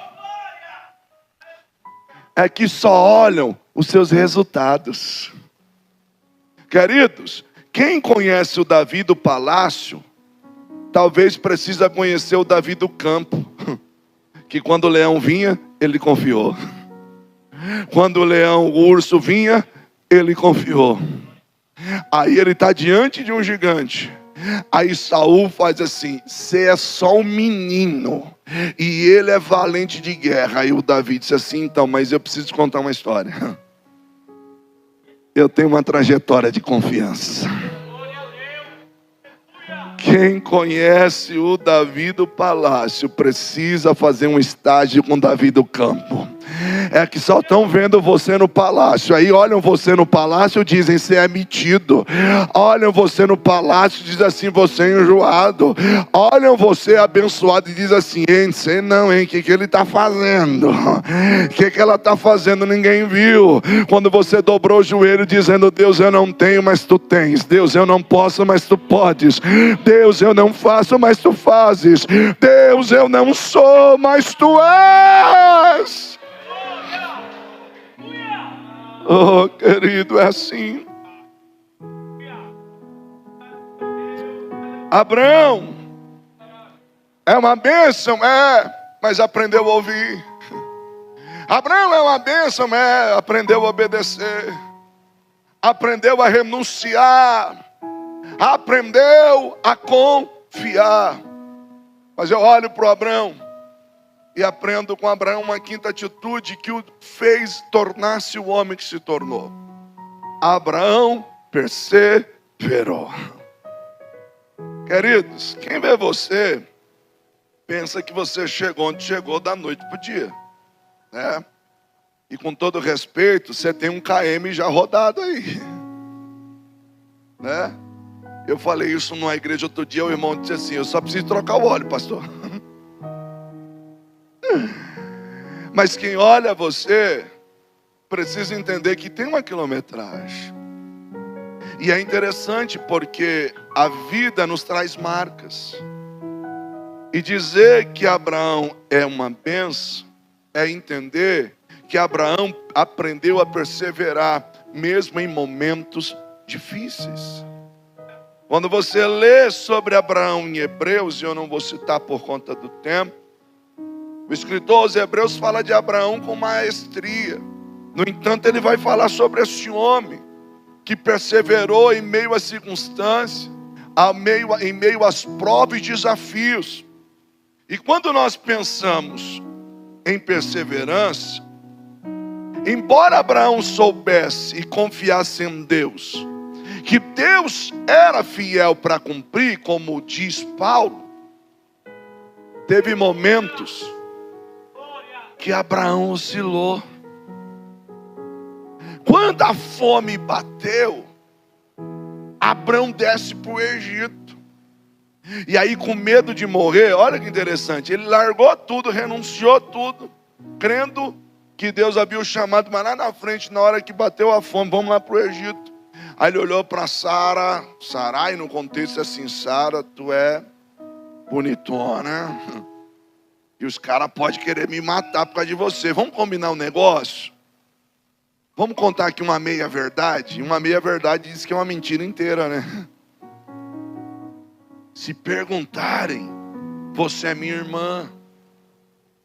É que só olham os seus resultados. Queridos, quem conhece o Davi do palácio, talvez precisa conhecer o Davi do campo, que quando o leão vinha, ele confiou. Quando o urso vinha, ele confiou. Aí ele está diante de um gigante. Aí Saul faz assim: você é só um menino e ele é valente de guerra. Aí o Davi disse assim: então, mas eu preciso contar uma história. Eu tenho uma trajetória de confiança. Quem conhece o Davi do palácio precisa fazer um estágio com o Davi do campo. É que só estão vendo você no palácio. Aí olham você no palácio e dizem: você é metido. Olham você no palácio e dizem assim: você é enjoado. Olham você abençoado e dizem assim: hein, sei não, hein, o que ele está fazendo? O que ela está fazendo? Ninguém viu. Quando você dobrou o joelho dizendo: Deus, eu não tenho, mas tu tens. Deus, eu não posso, mas tu podes. Deus, eu não faço, mas tu fazes. Deus, eu não sou, mas tu és. Oh, querido, é assim. Abraão é uma bênção, mas aprendeu a ouvir. Abraão é uma bênção, aprendeu a obedecer. Aprendeu a renunciar. Aprendeu a confiar. Mas eu olho para o Abraão e aprendo com Abraão uma quinta atitude que o fez tornar-se o homem que se tornou. Abraão perseverou. Queridos, quem vê você, pensa que você chegou onde chegou da noite para o dia, né? E com todo respeito, você tem um KM já rodado aí, né? Eu falei isso numa igreja outro dia, o irmão disse assim: eu só preciso trocar o óleo, pastor. Mas quem olha você, precisa entender que tem uma quilometragem. E é interessante porque a vida nos traz marcas. E dizer que Abraão é uma bênção é entender que Abraão aprendeu a perseverar mesmo em momentos difíceis. Quando você lê sobre Abraão em Hebreus, e eu não vou citar por conta do tempo, o escritor aos Hebreus fala de Abraão com maestria. No entanto, ele vai falar sobre esse homem que perseverou em meio às circunstâncias, em meio às provas e desafios. E quando nós pensamos em perseverança, embora Abraão soubesse e confiasse em Deus, que Deus era fiel para cumprir, como diz Paulo, teve momentos que Abraão oscilou. Quando a fome bateu, Abraão desce para o Egito. E aí, com medo de morrer, olha que interessante, ele largou tudo, renunciou tudo, crendo que Deus havia o chamado, mas lá na frente, na hora que bateu a fome, vamos lá para o Egito. Aí ele olhou para Sarai, no contexto assim: Sara, tu é bonitona, e os caras podem querer me matar por causa de você. Vamos combinar um negócio? Vamos contar aqui uma meia verdade? Uma meia verdade diz que é uma mentira inteira, né? Se perguntarem, você é minha irmã.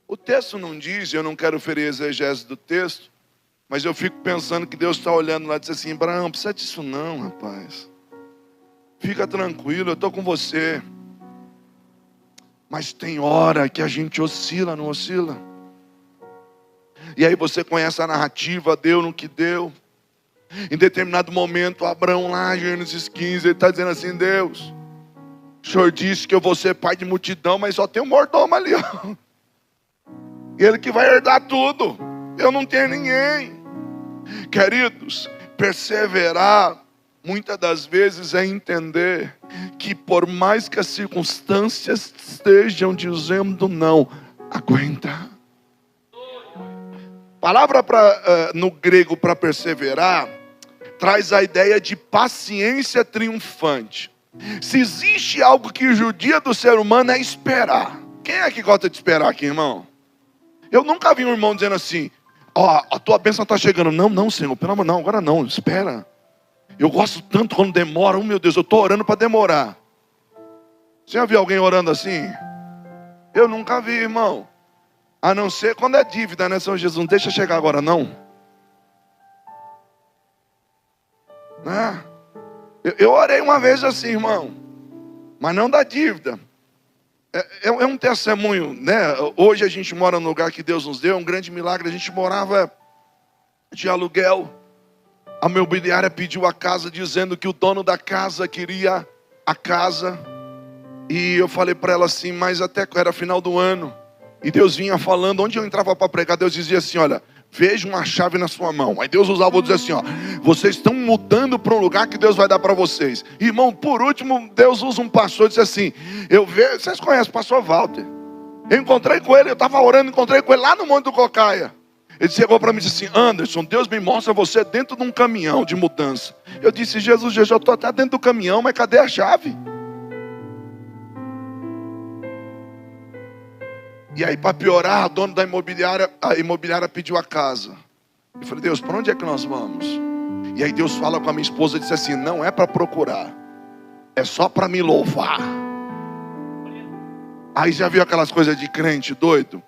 O texto não diz, eu não quero ferir a exegese do texto, mas eu fico pensando que Deus está olhando lá e diz assim: Abraão, não precisa disso não, rapaz. Fica tranquilo, eu estou com você. Mas tem hora que a gente oscila, não oscila? E aí você conhece a narrativa, deu no que deu. Em determinado momento, Abraão lá, Gênesis 15, ele está dizendo assim: Deus, o Senhor disse que eu vou ser pai de multidão, mas só tem um mordomo ali, ó. Ele que vai herdar tudo. Eu não tenho ninguém. Queridos, perseverar muitas das vezes é entender que por mais que as circunstâncias estejam dizendo não, aguenta. Palavra no grego para perseverar traz a ideia de paciência triunfante. Se existe algo que judia do ser humano é esperar. Quem é que gosta de esperar aqui, irmão? Eu nunca vi um irmão dizendo assim: ó, a tua bênção está chegando. Não, Senhor, pelo amor, não, agora não, espera. Eu gosto tanto quando demora. Meu Deus, eu estou orando para demorar. Você já viu alguém orando assim? Eu nunca vi, irmão. A não ser quando é dívida, né, São Jesus? Não deixa chegar agora, não. Né? Eu orei uma vez assim, irmão. Mas não da dívida. É um testemunho, né? Hoje a gente mora no lugar que Deus nos deu, um grande milagre. A gente morava de aluguel. A imobiliária pediu a casa, dizendo que o dono da casa queria a casa. E eu falei para ela assim, mas até era final do ano. E Deus vinha falando, onde eu entrava para pregar, Deus dizia assim: olha, veja uma chave na sua mão. Aí Deus usava, vou dizer assim, ó, vocês estão mudando para um lugar que Deus vai dar para vocês. Irmão, por último, Deus usa um pastor e disse assim, vocês conhecem o pastor Walter? Eu encontrei com ele, eu estava orando, encontrei com ele lá no Monte do Cocaia. Ele chegou para mim e disse assim: Anderson, Deus me mostra você dentro de um caminhão de mudança. Eu disse: Jesus, eu estou até dentro do caminhão, mas cadê a chave? E aí, para piorar, a dona da imobiliária pediu a casa. Eu falei: Deus, para onde é que nós vamos? E aí Deus fala com a minha esposa e disse assim: não é para procurar, é só para me louvar. Aí já viu aquelas coisas de crente doido?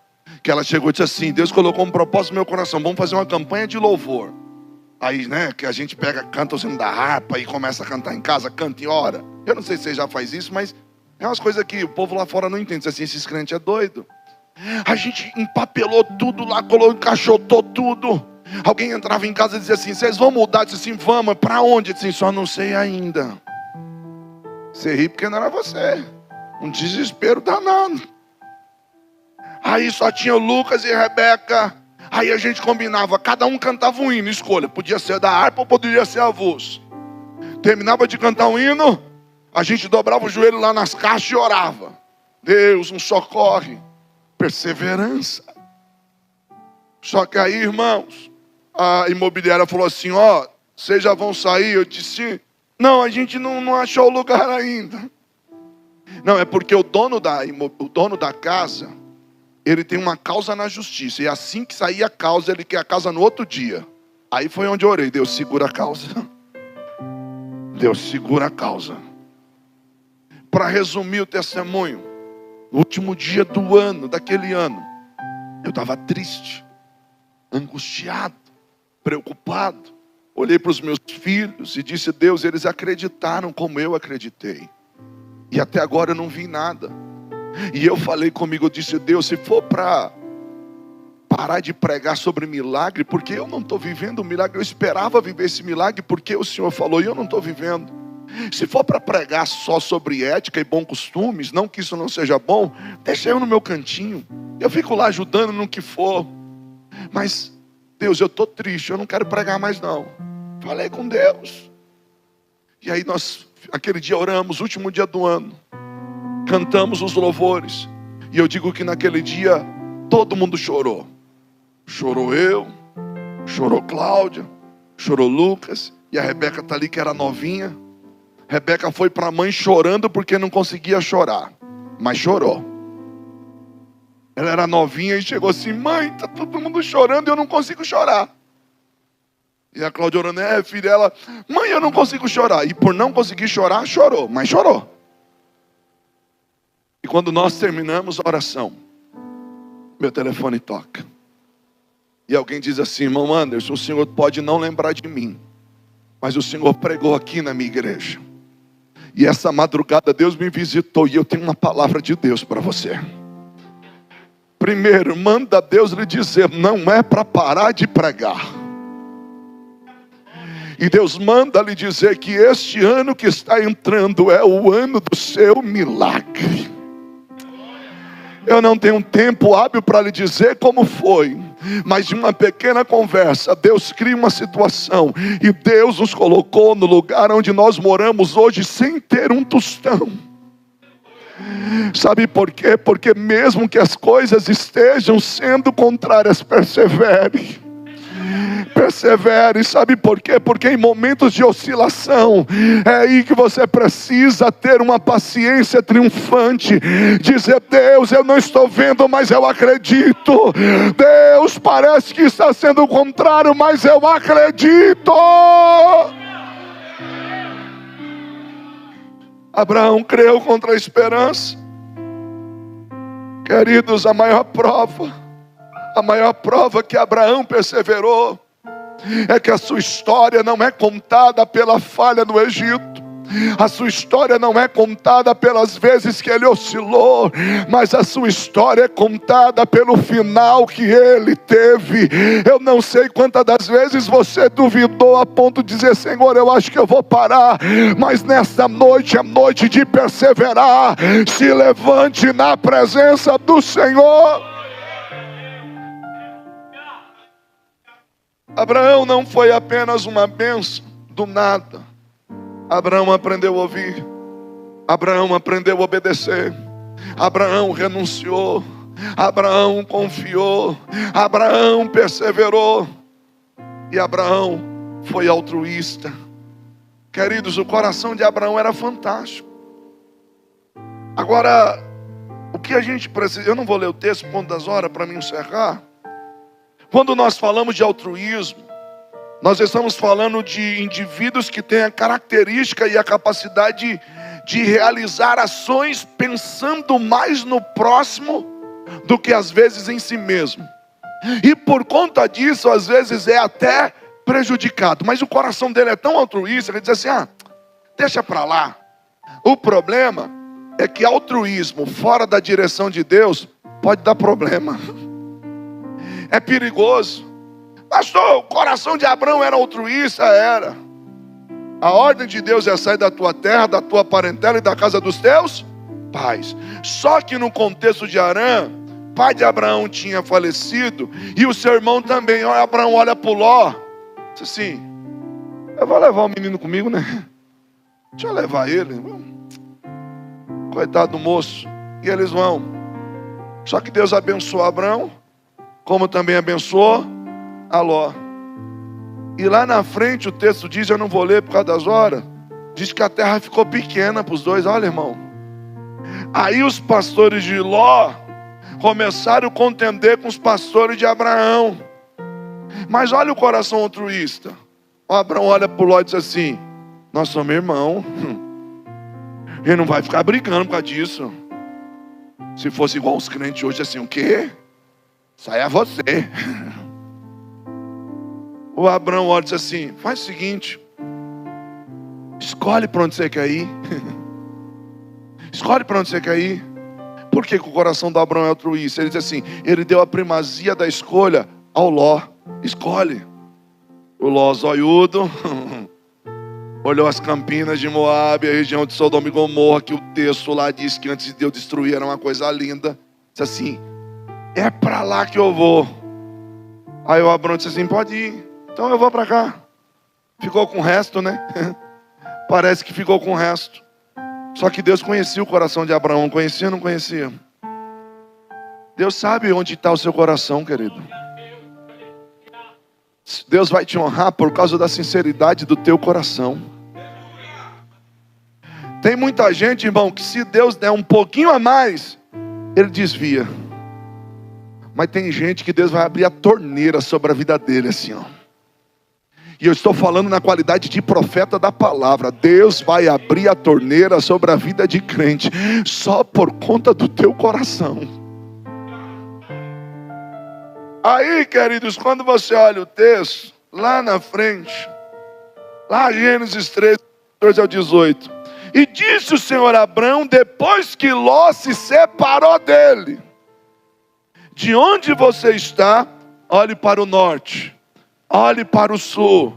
Que ela chegou e disse assim: Deus colocou um propósito no meu coração, vamos fazer uma campanha de louvor. Aí, né, que a gente pega, canta o sino da harpa e começa a cantar em casa, canta e ora. Eu não sei se você já faz isso, mas É umas coisas que o povo lá fora não entende. Assim, esses crentes é doido. A gente empapelou tudo lá, encaixotou tudo. Alguém entrava em casa e dizia assim: vocês vão mudar? Eu disse assim: vamos. Para onde? Eu disse assim: só não sei ainda. Você ri porque não era você. Um desespero danado. Aí só tinha o Lucas e a Rebeca. Aí a gente combinava, cada um cantava um hino, escolha. Podia ser da harpa ou poderia ser a voz. Terminava de cantar um hino, a gente dobrava o joelho lá nas caixas e orava. Deus, um socorre. Perseverança. Só que aí, irmãos, a imobiliária falou assim: ó, vocês já vão sair? Eu disse: não, a gente não achou o lugar ainda. Não, é porque o dono da casa, ele tem uma causa na justiça. E assim que sair a causa, ele quer a casa no outro dia. Aí foi onde eu orei: Deus, segura a causa. Deus, segura a causa. Para resumir o testemunho, no último dia do ano, daquele ano, eu estava triste, angustiado, preocupado. Olhei para os meus filhos e disse: Deus, eles acreditaram como eu acreditei. E até agora eu não vi nada. E eu falei comigo, eu disse: Deus, se for para parar de pregar sobre milagre, porque eu não estou vivendo o milagre. Eu esperava viver esse milagre porque o Senhor falou e eu não estou vivendo. Se for para pregar só sobre ética e bons costumes, não que isso não seja bom, deixa eu no meu cantinho. Eu fico lá ajudando no que for. Mas, Deus, eu estou triste, eu não quero pregar mais não. Falei com Deus. E aí nós, aquele dia oramos, último dia do ano. Cantamos os louvores. E eu digo que naquele dia todo mundo chorou. Chorou eu, chorou Cláudia, chorou Lucas. E a Rebeca está ali, que era novinha. Rebeca foi para a mãe chorando porque não conseguia chorar, mas chorou. Ela era novinha e chegou assim: mãe, está todo mundo chorando e eu não consigo chorar. E a Cláudia orando: filha, ela: mãe, eu não consigo chorar. E por não conseguir chorar, chorou, mas chorou. E quando nós terminamos a oração, meu telefone toca. E alguém diz assim: irmão Anderson, o senhor pode não lembrar de mim, mas o senhor pregou aqui na minha igreja. E essa madrugada Deus me visitou e eu tenho uma palavra de Deus para você. Primeiro, manda Deus lhe dizer: não é para parar de pregar. E Deus manda lhe dizer que este ano que está entrando é o ano do seu milagre. Eu não tenho tempo hábil para lhe dizer como foi, mas de uma pequena conversa, Deus cria uma situação. E Deus nos colocou no lugar onde nós moramos hoje sem ter um tostão. Sabe por quê? Porque mesmo que as coisas estejam sendo contrárias, persevere. Persevere, sabe por quê? Porque em momentos de oscilação, é aí que você precisa ter uma paciência triunfante. Dizer: Deus, eu não estou vendo, mas eu acredito. Deus, parece que está sendo o contrário, mas eu acredito. Abraão creu contra a esperança. Queridos, a maior prova que Abraão perseverou é que a sua história não é contada pela falha no Egito. A sua história não é contada pelas vezes que ele oscilou, mas a sua história é contada pelo final que ele teve. Eu não sei quantas das vezes você duvidou a ponto de dizer: Senhor, eu acho que eu vou parar. Mas nesta noite é noite de perseverar. Se levante na presença do Senhor. Abraão não foi apenas uma bênção do nada. Abraão aprendeu a ouvir. Abraão aprendeu a obedecer. Abraão renunciou. Abraão confiou. Abraão perseverou. E Abraão foi altruísta. Queridos, o coração de Abraão era fantástico. Agora, o que a gente precisa... Eu não vou ler o texto por conta das horas para me encerrar. Quando nós falamos de altruísmo, nós estamos falando de indivíduos que têm a característica e a capacidade de realizar ações pensando mais no próximo do que às vezes em si mesmo. E por conta disso, às vezes é até prejudicado. Mas o coração dele é tão altruísta que ele diz assim: deixa para lá. O problema é que altruísmo fora da direção de Deus pode dar problema. É perigoso. Pastor, o coração de Abraão era altruísta? Era. A ordem de Deus é sair da tua terra, da tua parentela e da casa dos teus pais. Só que no contexto de Harã, pai de Abraão tinha falecido, e o seu irmão também. Abraão olha para o Ló, diz assim: eu vou levar o menino comigo, né? Deixa eu levar ele. Coitado do moço. E eles vão. Só que Deus abençoou Abraão, como também abençoou a Ló. E lá na frente o texto diz, eu não vou ler por causa das horas, diz que a terra ficou pequena para os dois. Olha, irmão. Aí os pastores de Ló começaram a contender com os pastores de Abraão. Mas olha o coração altruísta. O Abraão olha para o Ló e diz assim: nós somos irmãos. Ele não vai ficar brigando por causa disso. Se fosse igual os crentes hoje, assim, o quê? Isso aí é você. O Abraão olha e diz assim: faz o seguinte, escolhe para onde você quer ir. Escolhe para onde você quer ir. Por que o coração do Abraão é altruísta? Ele diz assim, ele deu a primazia da escolha ao Ló. Escolhe. O Ló zoiudo olhou as campinas de Moabe, a região de Sodoma e Gomorra, que o texto lá diz que antes de Deus destruir era uma coisa linda. Diz assim: é para lá que eu vou. Aí o Abraão disse assim: pode ir. Então eu vou para cá. Ficou com o resto, né? Parece que ficou com o resto. Só que Deus conhecia o coração de Abraão. Conhecia ou não conhecia? Deus sabe onde está o seu coração, querido. Deus vai te honrar por causa da sinceridade do teu coração. Tem muita gente, irmão, que se Deus der um pouquinho a mais, ele desvia. Mas tem gente que Deus vai abrir a torneira sobre a vida dele, assim, ó. E eu estou falando na qualidade de profeta da palavra. Deus vai abrir a torneira sobre a vida de crente, só por conta do teu coração. Aí, queridos, quando você olha o texto, lá na frente, lá Gênesis 3, 14 ao 18. E disse o Senhor a Abraão, depois que Ló se separou dele: de onde você está, olhe para o norte, olhe para o sul,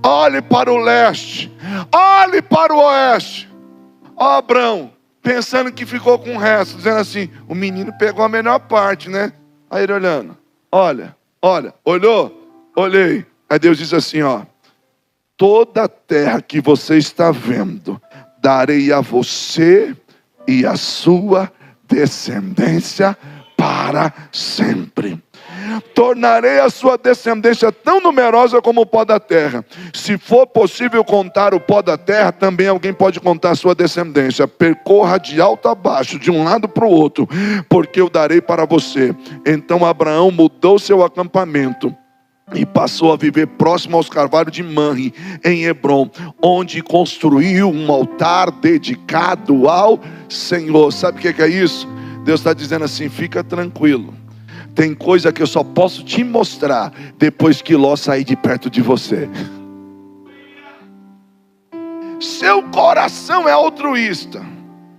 olhe para o leste, olhe para o oeste. Ó Abraão, pensando que ficou com o resto, dizendo assim: o menino pegou a melhor parte, né? Aí ele olhando: olha, olhou? Olhei. Aí Deus diz assim, ó: toda a terra que você está vendo, darei a você e a sua descendência para sempre. Tornarei a sua descendência tão numerosa como o pó da terra. Se for possível contar o pó da terra, também alguém pode contar a sua descendência. Percorra de alto a baixo, de um lado para o outro, porque eu darei para você. Então Abraão mudou seu acampamento e passou a viver próximo aos carvalhos de Manre, em Hebrom, onde construiu um altar dedicado ao Senhor. Sabe o que é isso? Deus está dizendo assim: fica tranquilo. Tem coisa que eu só posso te mostrar depois que Ló sair de perto de você. Seu coração é altruísta.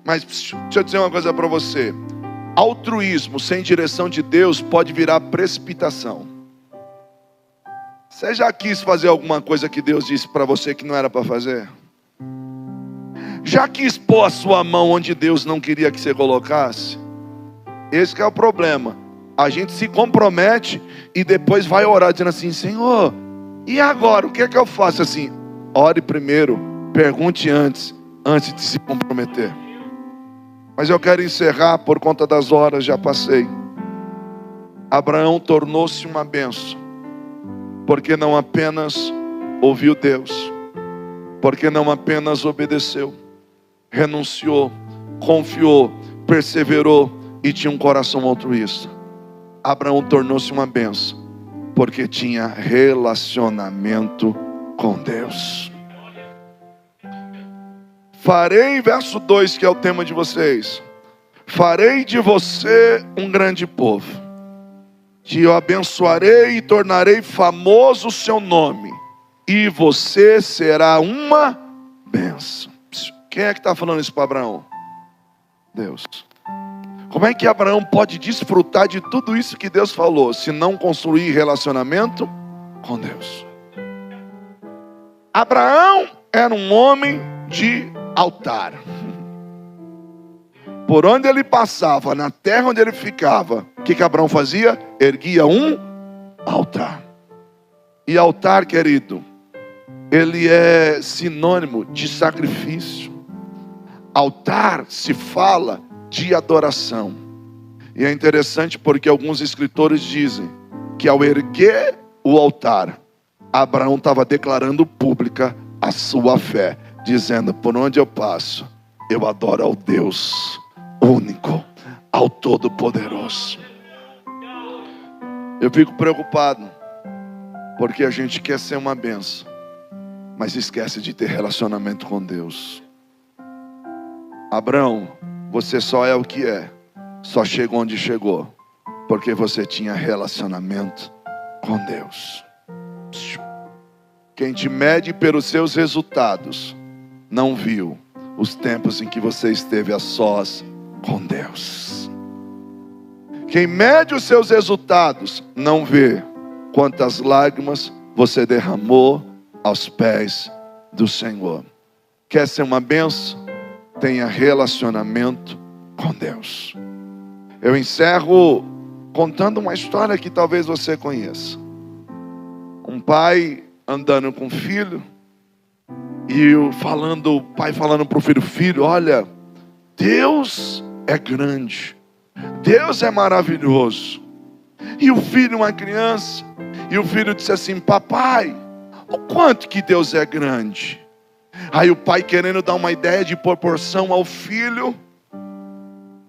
Mas deixa eu dizer uma coisa para você: altruísmo sem direção de Deus pode virar precipitação. Você já quis fazer alguma coisa que Deus disse para você que não era para fazer? Já quis pôr a sua mão onde Deus não queria que você colocasse? Esse que é o problema. A gente se compromete e depois vai orar dizendo assim: Senhor, e agora? O que é que eu faço? Assim, ore primeiro, pergunte antes de se comprometer. Mas eu quero encerrar por conta das horas, já passei. Abraão tornou-se uma bênção, porque não apenas ouviu Deus, porque não apenas obedeceu, renunciou, confiou, perseverou e tinha um coração altruísta. Abraão tornou-se uma bênção, porque tinha relacionamento com Deus. Farei, verso 2, que é o tema de vocês: farei de você um grande povo, te abençoarei e tornarei famoso o seu nome, e você será uma bênção. Quem é que está falando isso para Abraão? Deus. Como é que Abraão pode desfrutar de tudo isso que Deus falou, se não construir relacionamento com Deus? Abraão era um homem de altar. Por onde ele passava, na terra onde ele ficava, o que Abraão fazia? Erguia um altar. E altar, querido, ele é sinônimo de sacrifício. Altar se fala de adoração. E é interessante porque alguns escritores dizem que ao erguer o altar, Abraão estava declarando pública a sua fé, dizendo: por onde eu passo, eu adoro ao Deus único, ao Todo-Poderoso. Eu fico preocupado porque a gente quer ser uma bênção, mas esquece de ter relacionamento com Deus. Abraão, você só é o que é, só chegou onde chegou, porque você tinha relacionamento com Deus. Quem te mede pelos seus resultados, não viu os tempos em que você esteve a sós com Deus. Quem mede os seus resultados, não vê quantas lágrimas você derramou aos pés do Senhor. Quer ser uma bênção? Tenha relacionamento com Deus. Eu encerro contando uma história que talvez você conheça. Um pai andando com o filho, e o pai falando para o filho: filho, olha, Deus é grande, Deus é maravilhoso. E o filho, uma criança, e o filho disse assim: papai, o quanto que Deus é grande. Aí o pai, querendo dar uma ideia de proporção ao filho,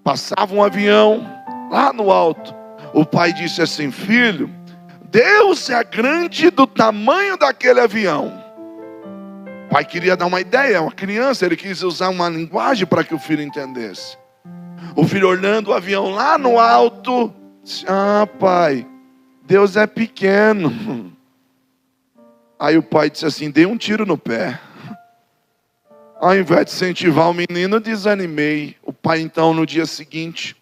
passava um avião lá no alto. O pai disse assim: filho, Deus é grande do tamanho daquele avião. O pai queria dar uma ideia, uma criança, ele quis usar uma linguagem para que o filho entendesse. O filho, olhando o avião lá no alto, disse: ah, pai, Deus é pequeno. Aí o pai disse assim: dei um tiro no pé. Ao invés de incentivar o menino, desanimei. O pai então, no dia seguinte,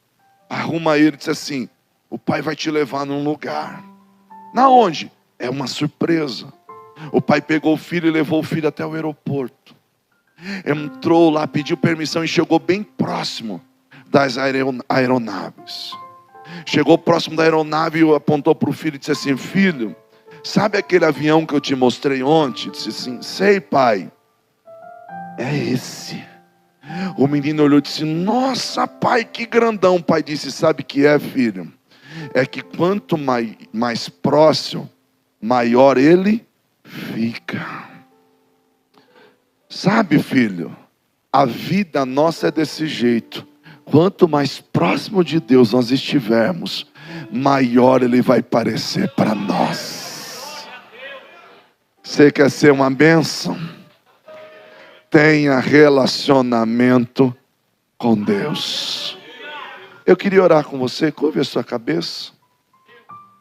arruma ele e disse assim: o pai vai te levar num lugar. Na onde? É uma surpresa. O pai pegou o filho e levou o filho até o aeroporto. Entrou lá, pediu permissão e chegou bem próximo das aeronaves. Chegou próximo da aeronave e apontou para o filho e disse assim: filho, sabe aquele avião que eu te mostrei ontem? Disse assim: sei, pai. É esse. O menino olhou e disse: nossa, pai, que grandão. O pai disse: sabe o que é, filho? É que quanto mais próximo, maior ele fica. Sabe, filho, a vida nossa é desse jeito. Quanto mais próximo de Deus nós estivermos, maior ele vai parecer para nós. Você quer ser uma bênção? Tenha relacionamento com Deus. Eu queria orar com você. Curve a sua cabeça.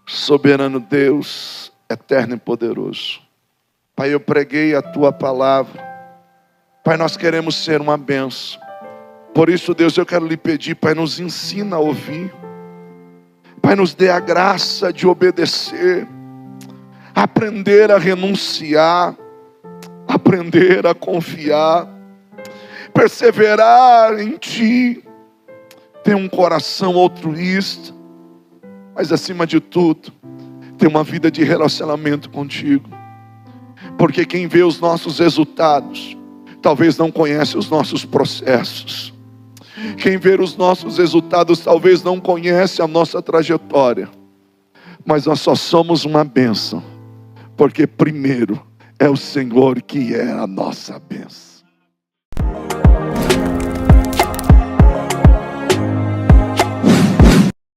Soberano Deus, eterno e poderoso, Pai, eu preguei a tua palavra. Pai, nós queremos ser uma bênção. Por isso, Deus, eu quero lhe pedir, Pai, nos ensina a ouvir. Pai, nos dê a graça de obedecer, aprender a renunciar, aprender a confiar, perseverar em Ti, ter um coração altruísta, mas acima de tudo, ter uma vida de relacionamento contigo. Porque quem vê os nossos resultados, talvez não conhece os nossos processos. Quem vê os nossos resultados, talvez não conhece a nossa trajetória. Mas nós só somos uma bênção, porque primeiro é o Senhor que é a nossa bênção.